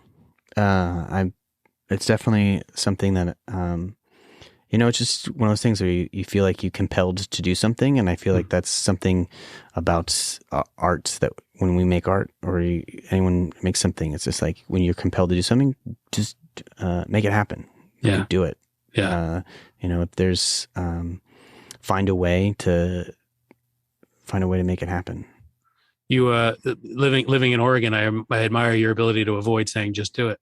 It's definitely something that, it's just one of those things where you feel like you're compelled to do something. And I feel like that's something about art, that when we make art or anyone makes something, it's just like when you're compelled to do something, just make it happen. Yeah. Do it. Yeah. If there's, find a way to make it happen. You, living in Oregon, I admire your ability to avoid saying, just do it.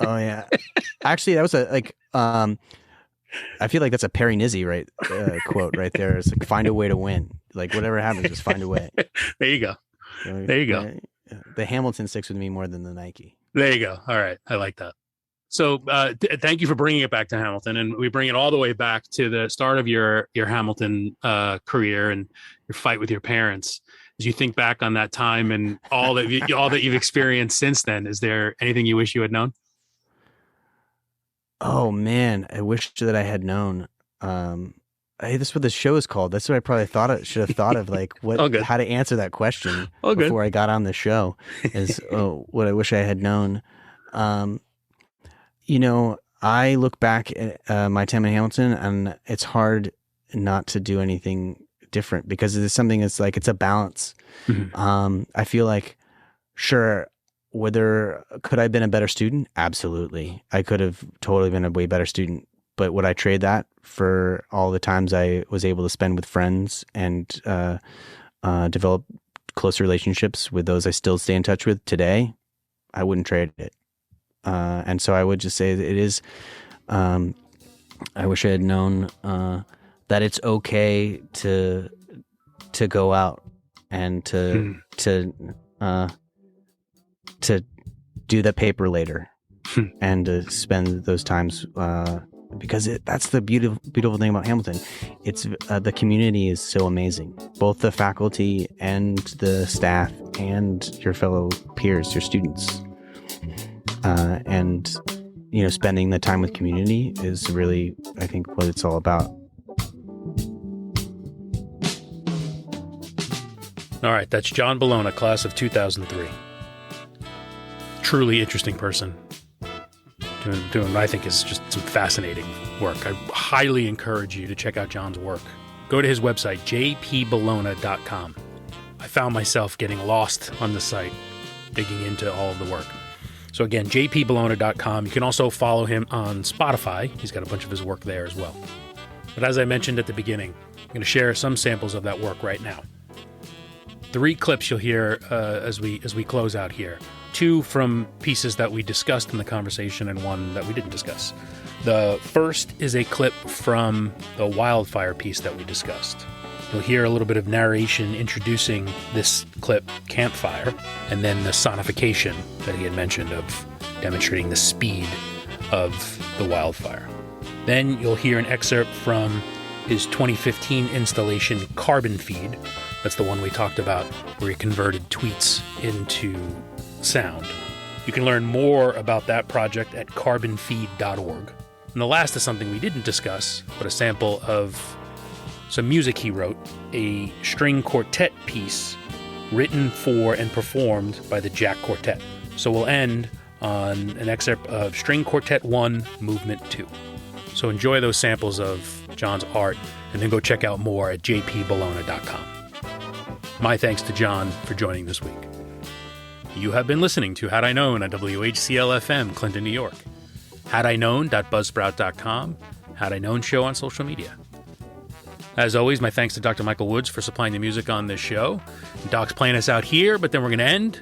Oh yeah. Actually, that was I feel like that's a Perry Nizzi quote right there. It's like, find a way to win. Like whatever happens, just find a way. There you go. There you go. The Hamilton sticks with me more than the Nike. There you go. All right. I like that. So thank you for bringing it back to Hamilton. And we bring it all the way back to the start of your Hamilton career and your fight with your parents. As you think back on that time and all that you've experienced since then, is there anything you wish you had known? Oh man, I wish that I had known. Hey, this is what the show is called. That's what I probably should have thought of, like how to answer that question before I got on the show. Is what I wish I had known. I look back at my time in Hamilton, and it's hard not to do anything different because it's something that's like, it's a balance. Mm-hmm. I feel like, sure, could I have been a better student? Absolutely. I could have totally been a way better student. But would I trade that for all the times I was able to spend with friends and develop close relationships with those I still stay in touch with today? I wouldn't trade it. And so I would just say that it is, I wish I had known that it's okay to go out and to do the paper later and to spend those times, because that's the beautiful thing about Hamilton. It's the community is so amazing, both the faculty and the staff and your fellow peers, your students. And spending the time with community is really, I think, what it's all about. All right, that's Jon Bellona, class of 2003. Truly interesting person. Doing what I think is just some fascinating work. I highly encourage you to check out Jon's work. Go to his website, jpbellona.com. I found myself getting lost on the site, digging into all of the work. So again, jpbellona.com. You can also follow him on Spotify. He's got a bunch of his work there as well. But as I mentioned at the beginning, I'm going to share some samples of that work right now. 3 clips you'll hear as we close out here. 2 from pieces that we discussed in the conversation and 1 that we didn't discuss. The first is a clip from the wildfire piece that we discussed. You'll hear a little bit of narration introducing this clip, Campfire, and then the sonification that he had mentioned of demonstrating the speed of the wildfire. Then you'll hear an excerpt from his 2015 installation, Carbon Feed. That's the one we talked about where he converted tweets into sound. You can learn more about that project at carbonfeed.org. And the last is something we didn't discuss, but a sample of some music he wrote, a string quartet piece written for and performed by the Jack Quartet. So we'll end on an excerpt of String Quartet 1, Movement 2. So enjoy those samples of Jon's art, and then go check out more at jpbellona.com. My thanks to Jon for joining this week. You have been listening to Had I Known on WHCL-FM, Clinton, New York. HadIKnown.buzzsprout.com, Had I Known Show on social media. As always, my thanks to Dr. Michael Woods for supplying the music on this show. Doc's playing us out here, but then we're going to end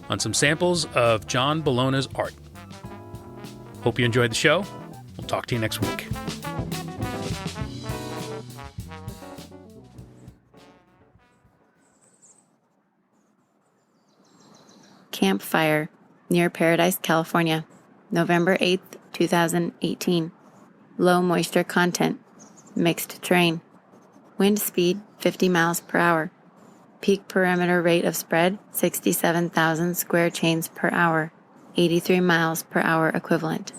on some samples of Jon Bellona's art. Hope you enjoyed the show. We'll talk to you next week. Campfire, near Paradise, California, November 8th, 2018. Low moisture content. Mixed terrain. Wind speed 50 miles per hour. Peak perimeter rate of spread 67,000 square chains per hour, 83 miles per hour equivalent.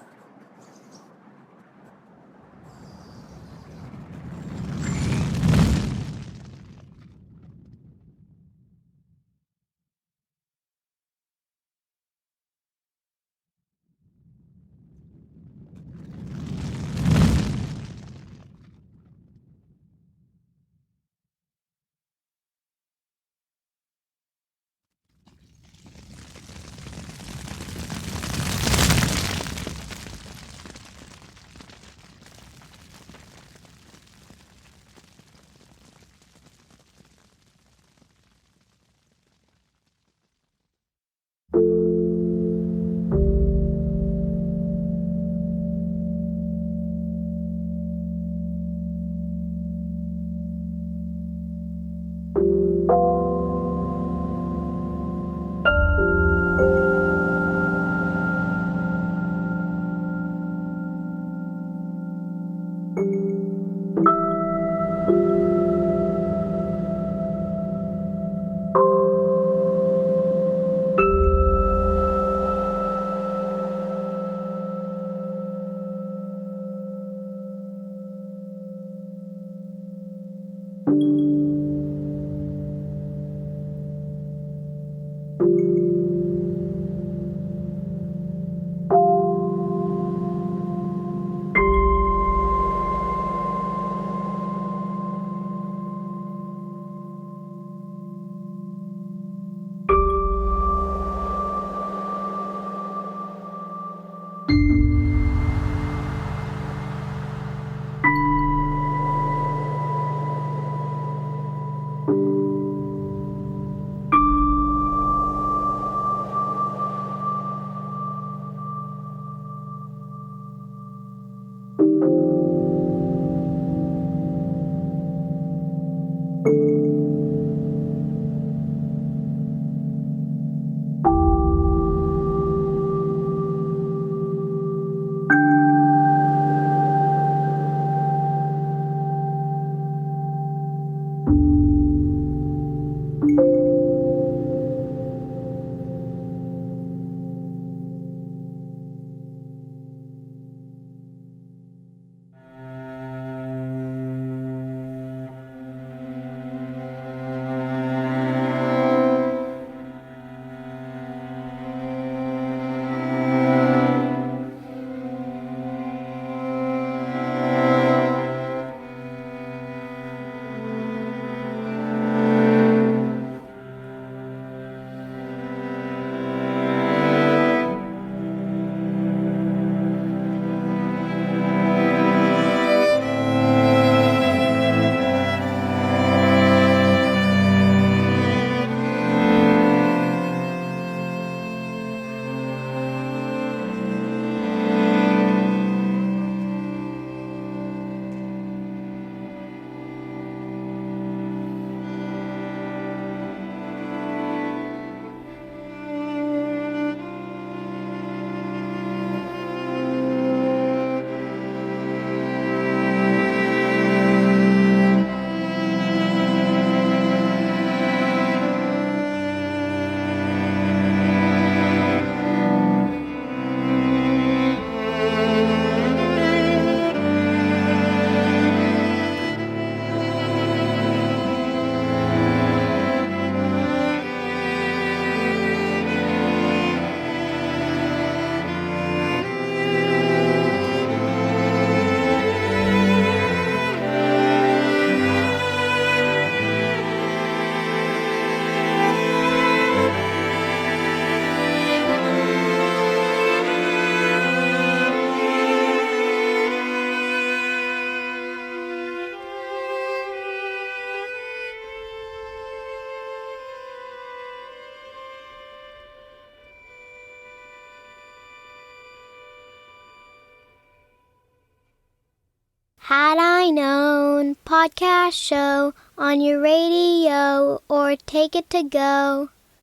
Had I Known podcast show on your radio or take it to go.